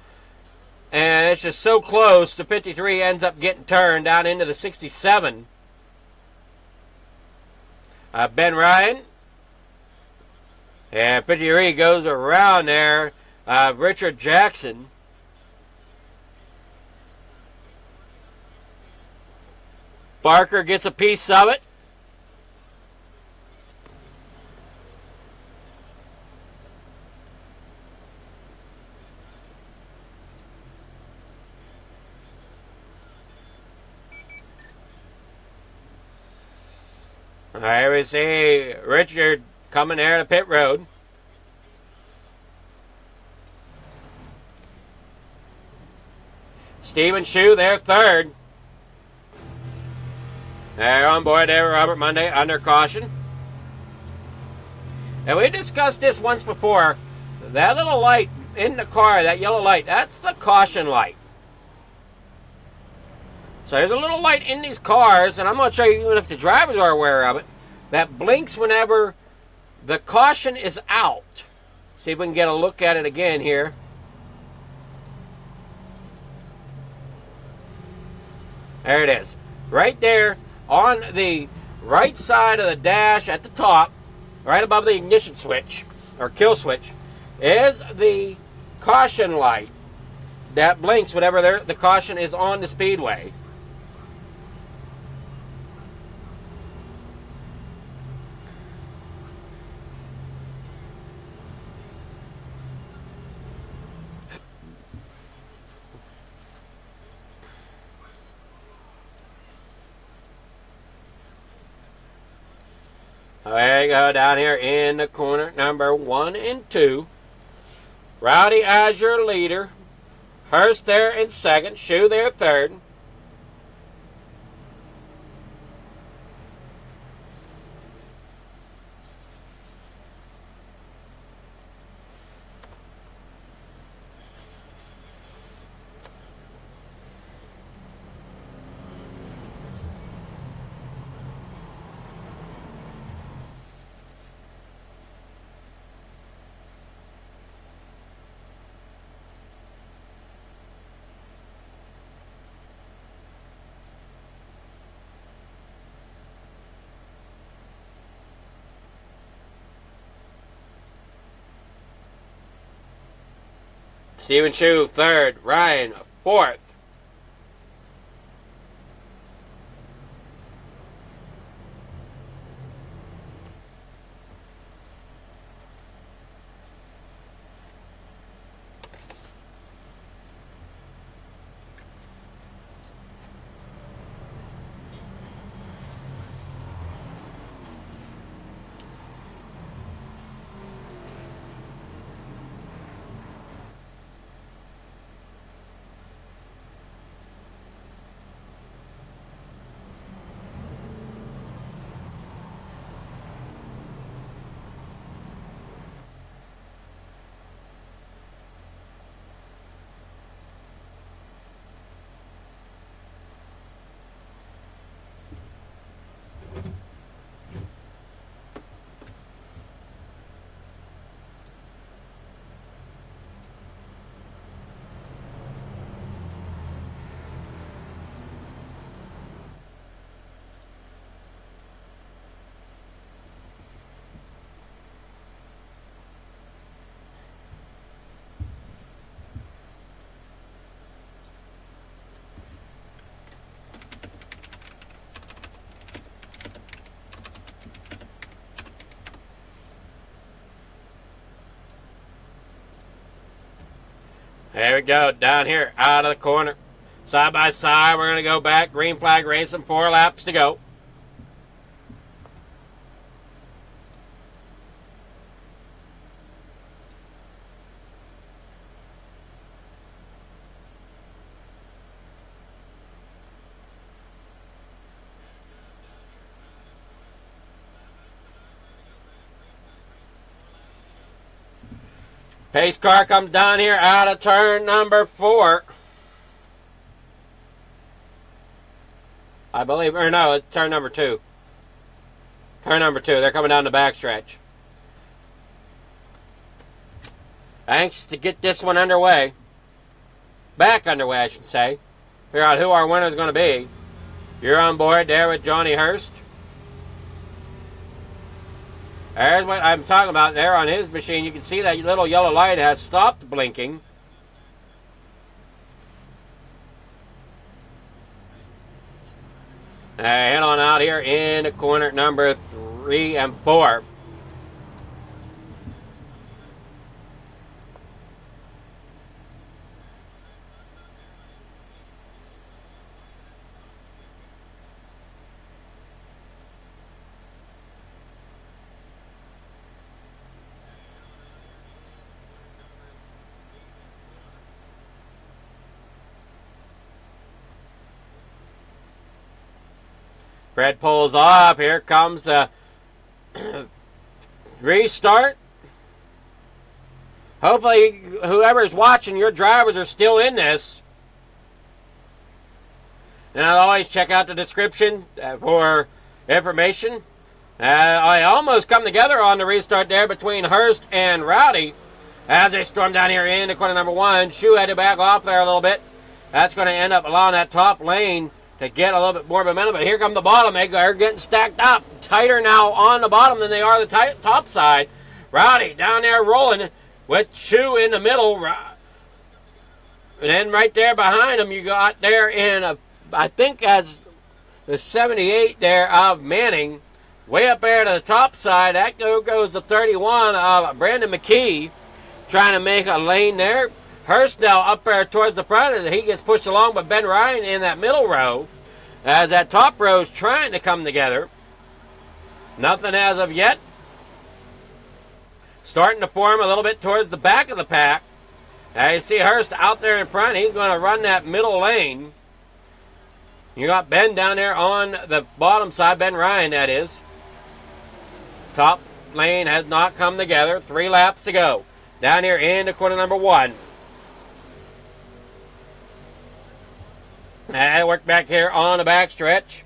And it's just so close. The 53 ends up getting turned down into the 67. Ben Ryan. And 53 goes around there. Richard Jackson. Barker gets a piece of it. Here we see Richard coming there to pit road. Stephen Shue there third. They're on board there, Robert Monday, under caution. And we discussed this once before. That little light in the car, that yellow light, that's the caution light. So there's a little light in these cars, and I'm not sure even if the drivers are aware of it, that blinks whenever the caution is out. See if we can get a look at it again here. There it is. Right there. On the right side of the dash at the top, right above the ignition switch, or kill switch, is the caution light that blinks whenever the caution is on the speedway. There you go, down here in the corner, number 1 and 2. Rowdy as your leader. Hurst there in second. Shue there third. Stephen Shue, third. Ryan, fourth. There we go. Down here, out of the corner. Side by side, we're going to go back. Green flag racing, 4 laps to go. Pace car comes down here out of turn number 4. I believe, or no, it's turn number 2. Turn number 2. They're coming down the backstretch. Anxious to get this one underway. Back underway, I should say. Figure out who our winner is going to be. You're on board there with Johnny Hurst. There's what I'm talking about there on his machine. You can see that little yellow light has stopped blinking. Head on out here in corner number 3 and 4. Fred pulls off. Here comes the restart. Hopefully, whoever's watching, your drivers are still in this. And I'll always check out the description for information. I almost come together on the restart there between Hurst and Rowdy as they storm down here into corner number 1. Shoe had to back off there a little bit. That's going to end up allowing that top lane to get a little bit more momentum. But here come the bottom. They're getting stacked up. Tighter now on the bottom than they are the top side. Rowdy down there rolling with Shoe in the middle. And then right there behind them, you got there in, I think as the 78 there of Manning. Way up there to the top side. That goes to 31 of Brandon McKee. Trying to make a lane there. Hurst now up there towards the front, and he gets pushed along by Ben Ryan in that middle row. As that top row is trying to come together. Nothing as of yet. Starting to form a little bit towards the back of the pack. Now you see Hurst out there in front. He's going to run that middle lane. You got Ben down there on the bottom side, Ben Ryan that is. Top lane has not come together. 3 laps to go. Down here into corner number 1. I work back here on the backstretch.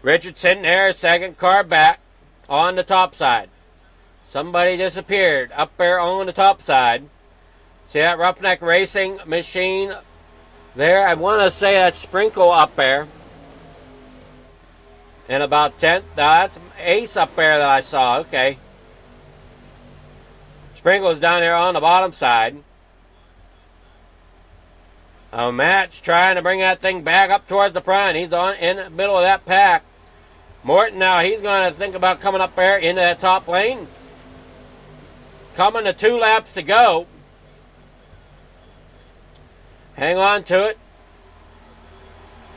Richardson there, second car back on the top side. Somebody disappeared up there on the top side. See that Roughneck Racing machine there? I want to say that's Sprinkle up there. And about 10th. That's Ace up there that I saw. Okay. Sprinkle's down there on the bottom side. Matt's trying to bring that thing back up towards the front. He's on in the middle of that pack. Morton now, he's going to think about coming up there into that top lane. Coming to 2 laps to go. Hang on to it.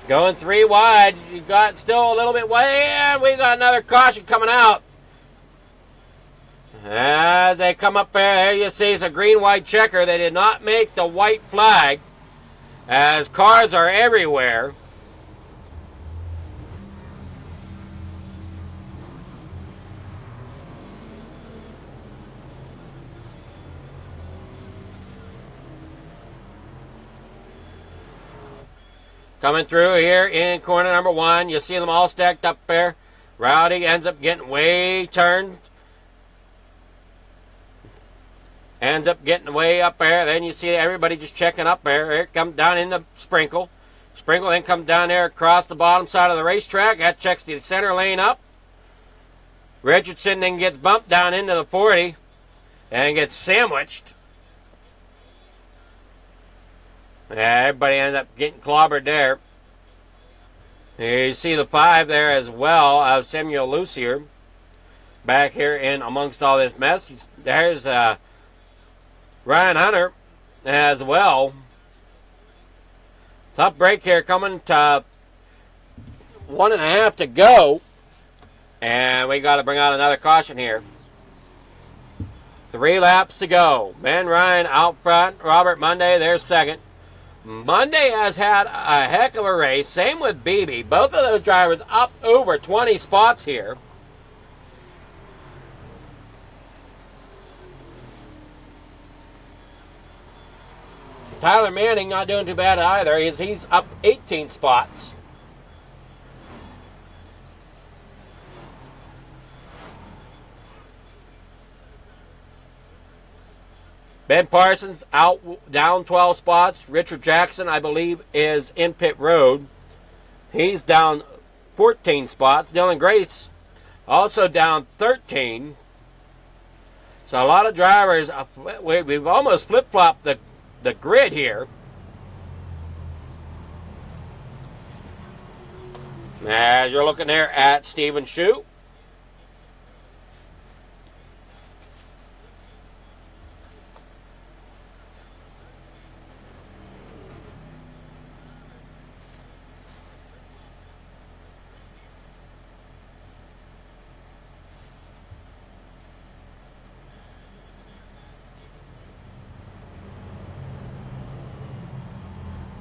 Going 3 wide. You got still a little bit way, and we got another caution coming out. As they come up there you see it's a green-white checker. They did not make the white flag. As cars are everywhere. Coming through here in corner number 1. You see them all stacked up there. Rowdy ends up getting way turned. Ends up getting way up there. Then you see everybody just checking up there. Here it comes down into Sprinkle. Sprinkle then comes down there across the bottom side of the racetrack. That checks the center lane up. Richardson then gets bumped down into the 40 and gets sandwiched. Yeah, everybody ends up getting clobbered there. Here you see the 5 there as well of Samuel Lucier. Back here in amongst all this mess. There's Ryan Hunter as well. Tough break here coming to 1.5 to go. And we got to bring out another caution here. 3 laps to go. Ben Ryan out front. Robert Monday, there's second. Monday has had a heck of a race. Same with Beebe. Both of those drivers up over 20 spots here. Tyler Manning not doing too bad either. He's up 18 spots. Ben Parsons out down 12 spots. Richard Jackson, I believe, is in pit road. He's down 14 spots. Dylan Grace also down 13. So a lot of drivers, we've almost flip-flopped the grid here. As you're looking there at Stephen Shue.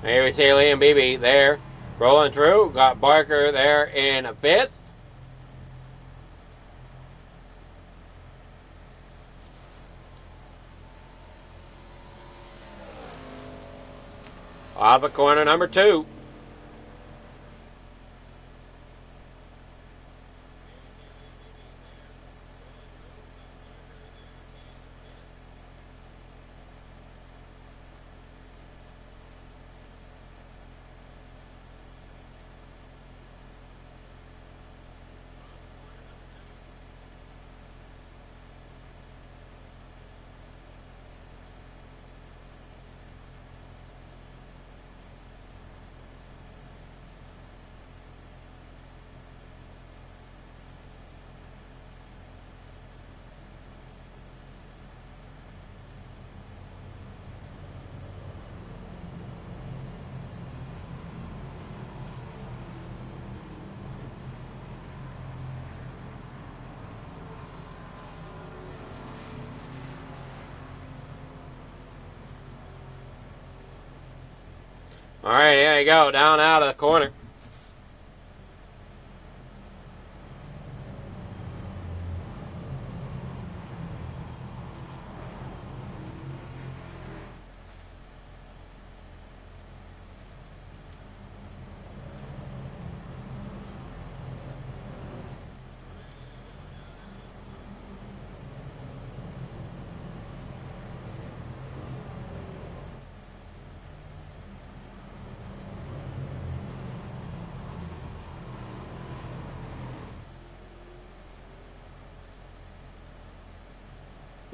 Here we see Liam Beebe there, rolling through. Got Barker there in a 5th. Off of corner number 2. All right, there you go, down out of the corner.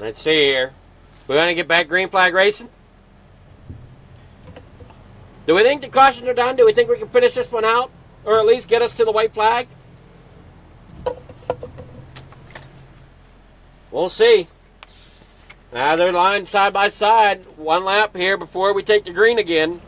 Let's see here. We're going to get back green flag racing. Do we think the cautions are done? Do we think we can finish this one out? Or at least get us to the white flag? We'll see. Now they're lined side by side. 1 lap here before we take the green again.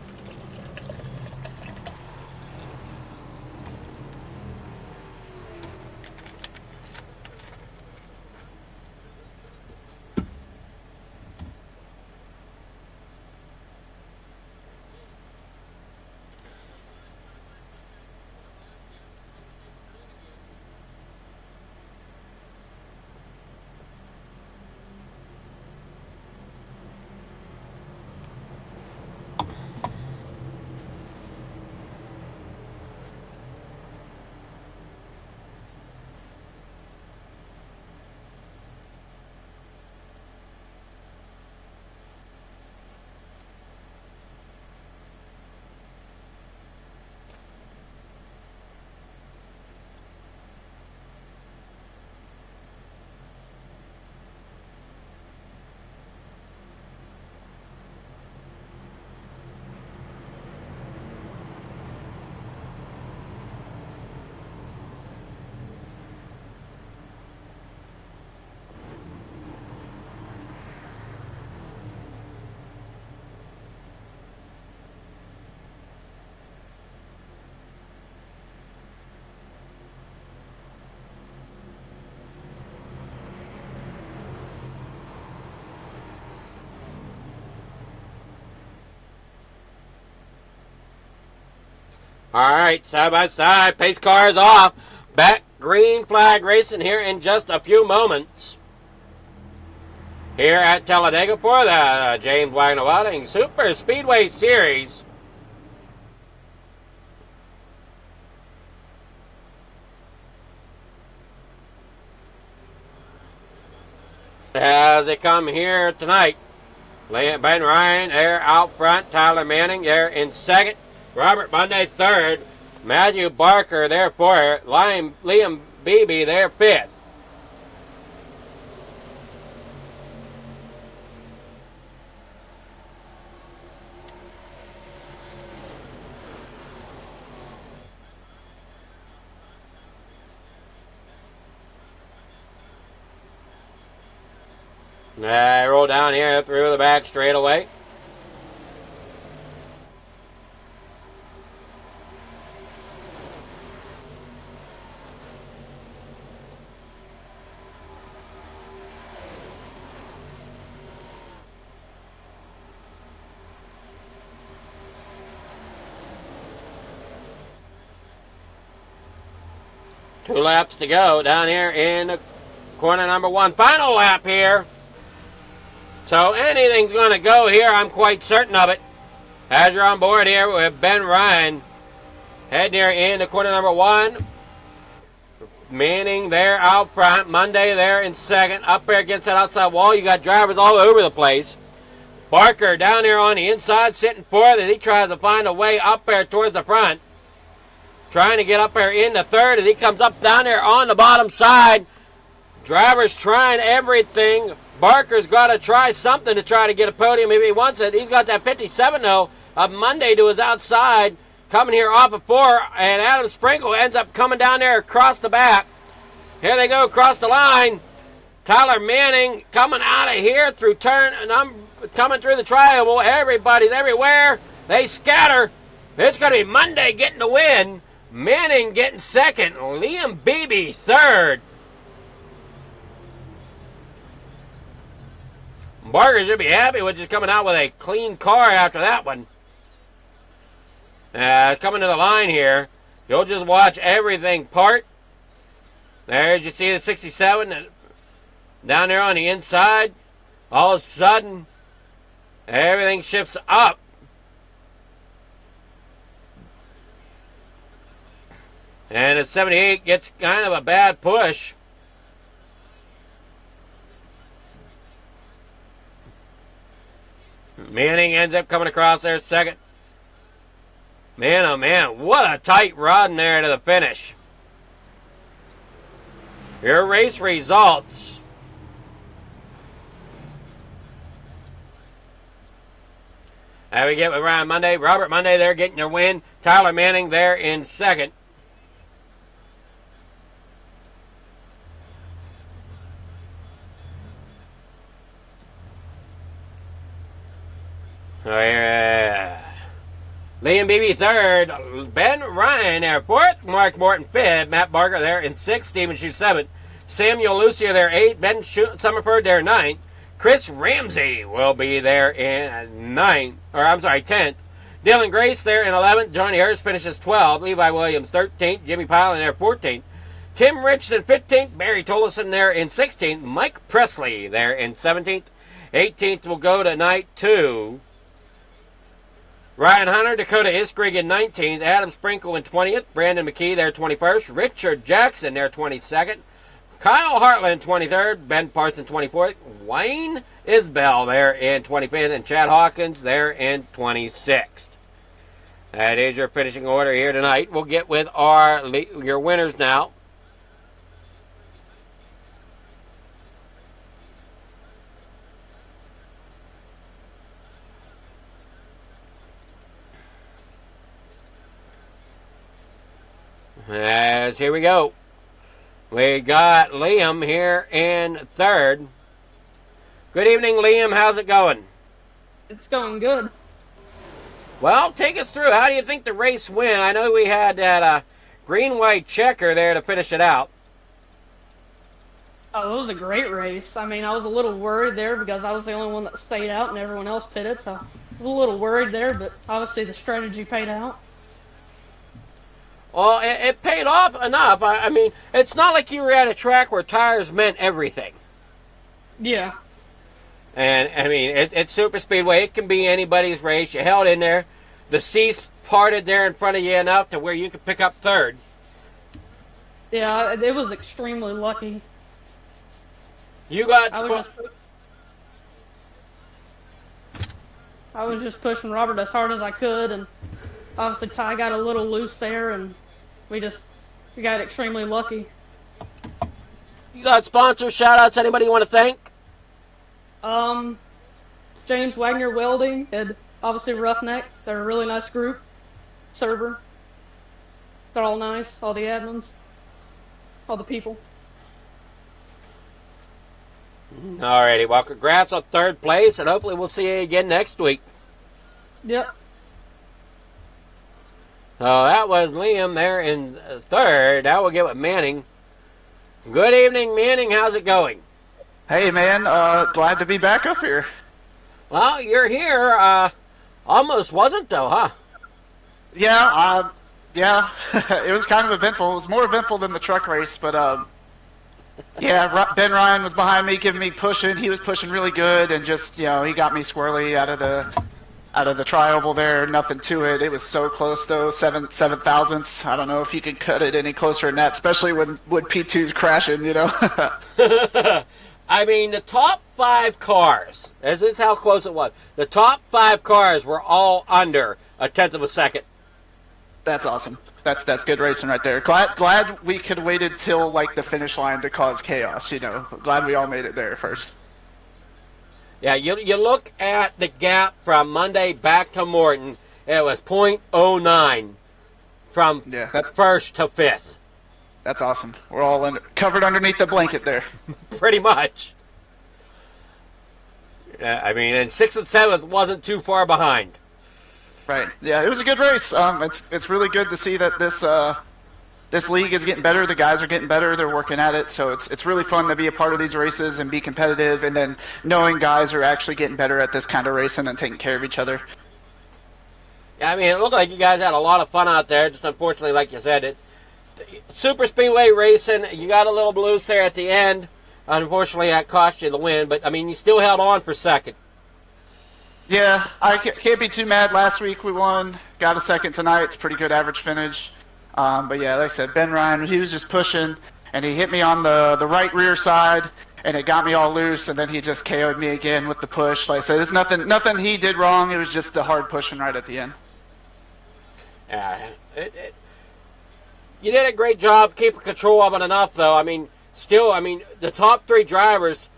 All right, side by side, pace car is off. Back green flag racing here in just a few moments. Here at Talladega for the James Wagner Welding Super Speedway Series. As they come here tonight, Ben Ryan there out front, Tyler Manning there in second, Robert Monday third, Matthew Barker there fourth, Liam Beebe there fifth. Roll down here through the back straightaway. Two laps to go down here in corner number one. Final lap here. So anything's going to go here, I'm quite certain of it. As you're on board here with Ben Ryan, heading here into corner number one. Manning there out front, Monday there in second. Up there against that outside wall, you got drivers all over the place. Barker down here on the inside, sitting fourth as he tries to find a way up there towards the front. Trying to get up there into third as he comes up down there on the bottom side. Drivers trying everything. Barker's got to try something to try to get a podium if he wants it. He's got that 57, though, of Monday to his outside, coming here off of 4, and Adam Sprinkle ends up coming down there across the back. Here they go across the line. Tyler Manning coming out of here through coming through the triangle. Everybody's everywhere. They scatter. It's going to be Monday getting the win. Manning getting second. Liam Beebe third. Barker should be happy with just coming out with a clean car after that one. Coming to the line here. You'll just watch everything part. There's you see the 67 down there on the inside. All of a sudden, everything shifts up. And the 78 gets kind of a bad push. Manning ends up coming across there second. Man, oh man, what a tight run there to the finish. Your race results. There we get with Ryan Monday. Robert Monday there getting their win. Tyler Manning there in second. Liam Beebe third, Ben Ryan there fourth, Mark Morton fifth, Matt Barker there in sixth, Stephen Shue seventh, Samuel Lucia there eighth, Ben Summerford there ninth, Chris Ramsey will be there in 10th, Dylan Grace there in 11th, Johnny Hurst finishes 12th, Levi Williams 13th, Jimmy Pilon there 14th, Tim Richardson 15th, Barry Tolleson there in 16th, Mike Presley there in 17th, 18th will go to night 2. Ryan Hunter, Dakota Iskrig in 19th, Adam Sprinkle in 20th, Brandon McKee there 21st, Richard Jackson there 22nd, Kyle Hartland 23rd, Ben Parson 24th, Wayne Isbell there in 25th, and Chad Hawkins there in 26th. That is your finishing order here tonight. We'll get with your winners now. As here we go. We got Liam here in third. Good evening, Liam. How's it going? It's going good. Well, take us through. How do you think the race went? I know we had that green-white checker there to finish it out. Oh, it was a great race. I mean, I was a little worried there because I was the only one that stayed out and everyone else pitted, so I was a little worried there, but obviously the strategy paid out. Well, it paid off enough. I mean, it's not like you were at a track where tires meant everything. Yeah. And, I mean, it's super speedway. It can be anybody's race. You held in there. The seats parted there in front of you enough to where you could pick up third. Yeah, it was extremely lucky. You got... I was just pushing Robert as hard as I could, and obviously Ty got a little loose there, and we got extremely lucky. You got sponsors, shout-outs, anybody you want to thank? James Wagner Welding, and obviously Roughneck. They're a really nice group. Server. They're all nice, all the admins, all the people. Alrighty, well, congrats on third place, and hopefully we'll see you again next week. Yep. So that was Liam there in third. Now we'll get with Manning. Good evening, Manning. How's it going? Hey, man. Glad to be back up here. Well, you're here. Almost wasn't, though, huh? Yeah, it was kind of eventful. It was more eventful than the truck race, but yeah, Ben Ryan was behind me, giving me pushing. He was pushing really good, and just, he got me squirrely out of the tri-oval there. Nothing to it. It was so close, though. Seven thousandths. I don't know if you can cut it any closer than that, especially when P2's crashing, I mean, the top 5 cars, this is how close it was. The top 5 cars were all under a tenth of a second. That's awesome. That's good racing right there. Glad we could have waited till like the finish line to cause chaos. Glad we all made it there first. Yeah, you look at the gap from Monday back to Morton. It was .09 from first to fifth. That's awesome. We're all covered underneath the blanket there. Pretty much. I mean, and 6th and 7th wasn't too far behind. Right. Yeah, it was a good race. It's really good to see that this league is getting better. The guys are getting better. They're working at it. So it's really fun to be a part of these races and be competitive. And then knowing guys are actually getting better at this kind of racing and taking care of each other. Yeah, I mean, it looked like you guys had a lot of fun out there. Just unfortunately, like you said, super speedway racing. You got a little loose there at the end. Unfortunately, that cost you the win. But, I mean, you still held on for second. Yeah, I can't be too mad. Last week we won. Got a second tonight. It's a pretty good average finish. But, yeah, like I said, Ben Ryan, he was just pushing. And he hit me on the right rear side. And it got me all loose. And then he just KO'd me again with the push. Like I said, it's nothing he did wrong. It was just the hard pushing right at the end. Yeah, you did a great job keeping control of it enough, though. I mean, still, the top 3 drivers,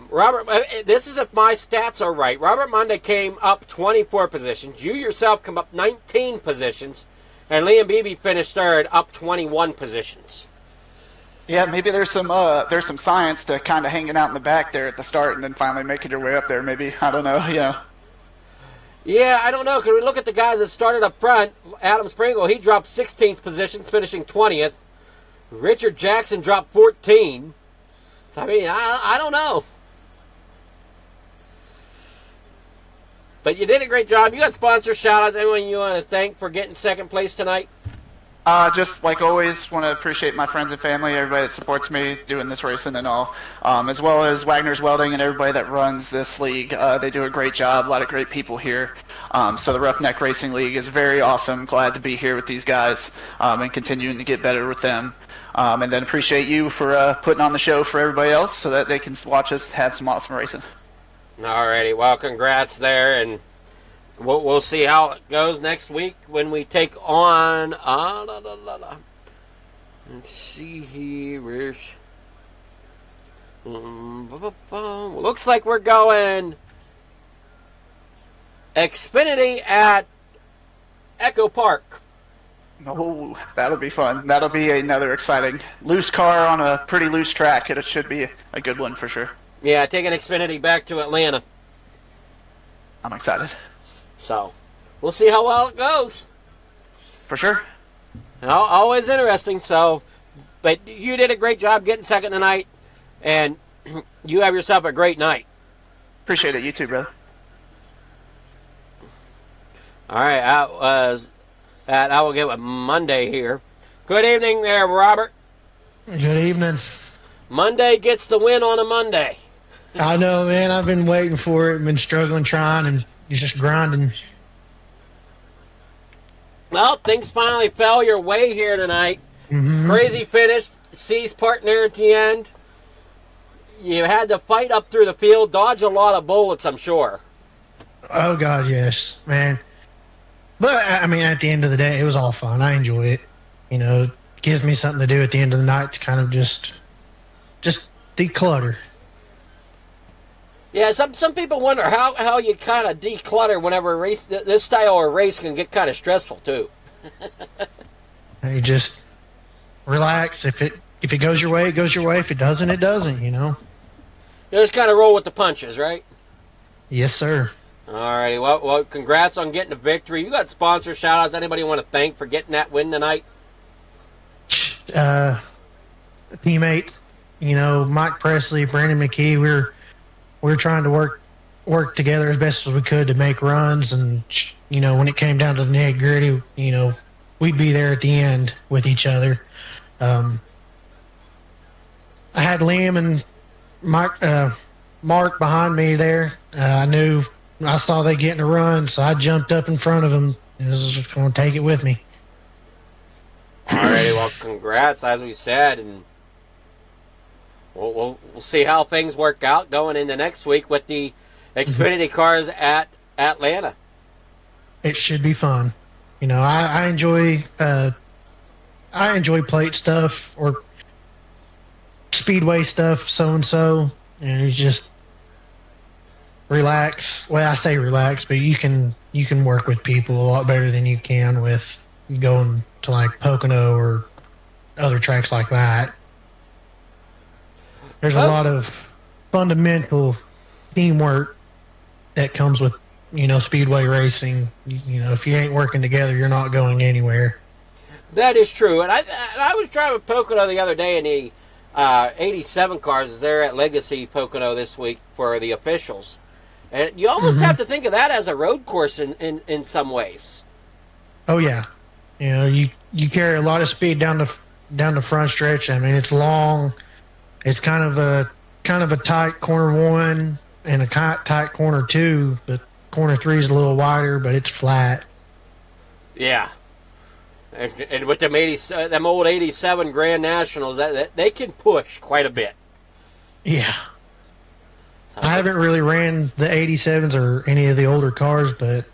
this is if my stats are right. Robert Monday came up 24 positions. You yourself come up 19 positions. And Liam Beebe finished third, up 21 positions. Yeah, maybe there's some science to kind of hanging out in the back there at the start and then finally making your way up there, maybe. I don't know, Yeah, I don't know, because we look at the guys that started up front. Adam Springle, he dropped 16th positions, finishing 20th. Richard Jackson dropped 14. I mean, I don't know. But you did a great job. You got sponsor shout-outs. Anyone you want to thank for getting second place tonight? Just like always, want to appreciate my friends and family, everybody that supports me doing this racing and all, as well as Wagner's Welding and everybody that runs this league. They do a great job, a lot of great people here. So the Roughneck Racing League is very awesome. Glad to be here with these guys and continuing to get better with them. And then appreciate you for putting on the show for everybody else so that they can watch us have some awesome racing. Alrighty, well, congrats there, and we'll see how it goes next week when we take on. Let's see here. Looks like we're going Xfinity at Echo Park. Oh, that'll be fun. That'll be another exciting loose car on a pretty loose track. It should be a good one for sure. Yeah, taking Xfinity back to Atlanta. I'm excited. So, we'll see how well it goes. For sure. Always interesting. So, but you did a great job getting second tonight, and you have yourself a great night. Appreciate it. You too, brother. All right, I will get with Monday here. Good evening there, Robert. Good evening. Monday gets the win on a Monday. I know, man. I've been waiting for it. Been struggling, trying, and just grinding. Well, things finally fell your way here tonight. Crazy finish. C's partner at the end. You had to fight up through the field, dodge a lot of bullets, I'm sure. Oh, God, yes, man. But, I mean, at the end of the day, it was all fun. I enjoy it. You know, it gives me something to do at the end of the night to kind of just declutter. Yeah, some people wonder how you kind of declutter whenever this style of race can get kind of stressful, too. You just relax. If it goes your way, it goes your way. If it doesn't, it doesn't, you know. You just kind of roll with the punches, right? Yes, sir. All righty. Well, congrats on getting the victory. You got sponsor shout-outs. Anybody you want to thank for getting that win tonight? Teammate, you know, Mike Presley, Brandon McKee, we're trying to work together as best as we could to make runs, and you know, when it came down to the nitty-gritty, you know, we'd be there at the end with each other. I had Liam and Mark behind me there. I saw they getting a run, so I jumped up in front of them and was just going to take it with me. Alrighty, well, congrats, as we said, and we'll see how things work out going into next week with the Xfinity cars at Atlanta. It should be fun. You know, I enjoy plate stuff or Speedway stuff, so and you just relax. Well, I say relax, but you can work with people a lot better than you can with going to like Pocono or other tracks like that. There's a lot of fundamental teamwork that comes with, you know, Speedway racing. You know, if you ain't working together, you're not going anywhere. That is true. And I was driving Pocono the other day in the 87 cars there at Legacy Pocono this week for the officials. And you almost have to think of that as a road course in some ways. Oh, yeah. You know, you carry a lot of speed down the front stretch. I mean, it's long. It's kind of a tight corner one and a tight corner two, but corner three is a little wider, but it's flat. Yeah. And with them old 87 Grand Nationals, that they can push quite a bit. Yeah. I haven't really ran the 87s or any of the older cars, but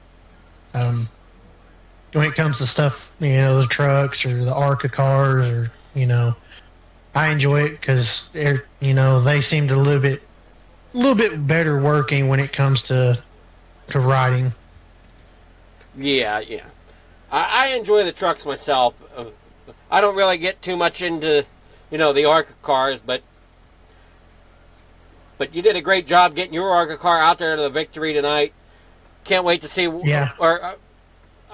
when it comes to stuff, you know, the trucks or the Arca cars, or, you know, I enjoy it because, you know, they seem to a little bit better working when it comes to riding. Yeah. I enjoy the trucks myself. I don't really get too much into, you know, the Arca cars, but you did a great job getting your Arca car out there to the victory tonight. Can't wait to see. Yeah.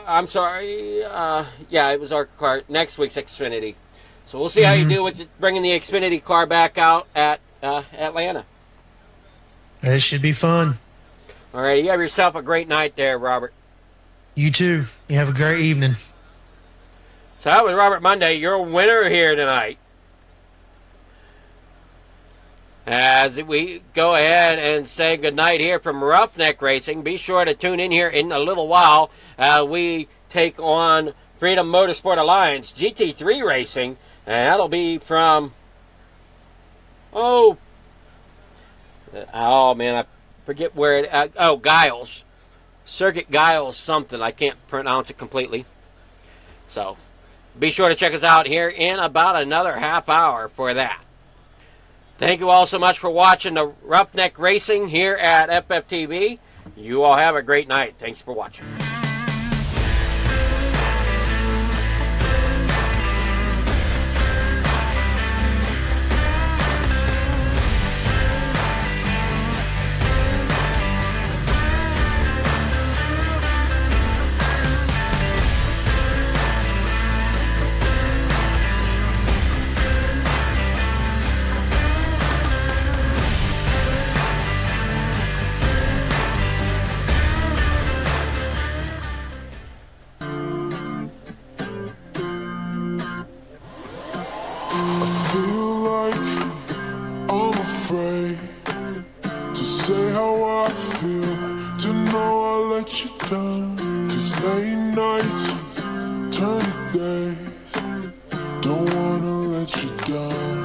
I'm sorry. Yeah, it was Arca car next week's Xfinity. So we'll see how you do with bringing the Xfinity car back out at Atlanta. It should be fun. All right, you have yourself a great night there, Robert. You too. You have a great evening. So that was Robert Monday, your winner here tonight. As we go ahead and say goodnight here from Roughneck Racing, be sure to tune in here in a little while. We take on Freedom Motorsport Alliance GT3 Racing, and that'll be from, oh man, I forget where it, Giles. Circuit Giles something. I can't pronounce it completely. So be sure to check us out here in about another half hour for that. Thank you all so much for watching the Roughneck Racing here at FFTV. You all have a great night. Thanks for watching. nights, turn to days. Don't wanna let you down.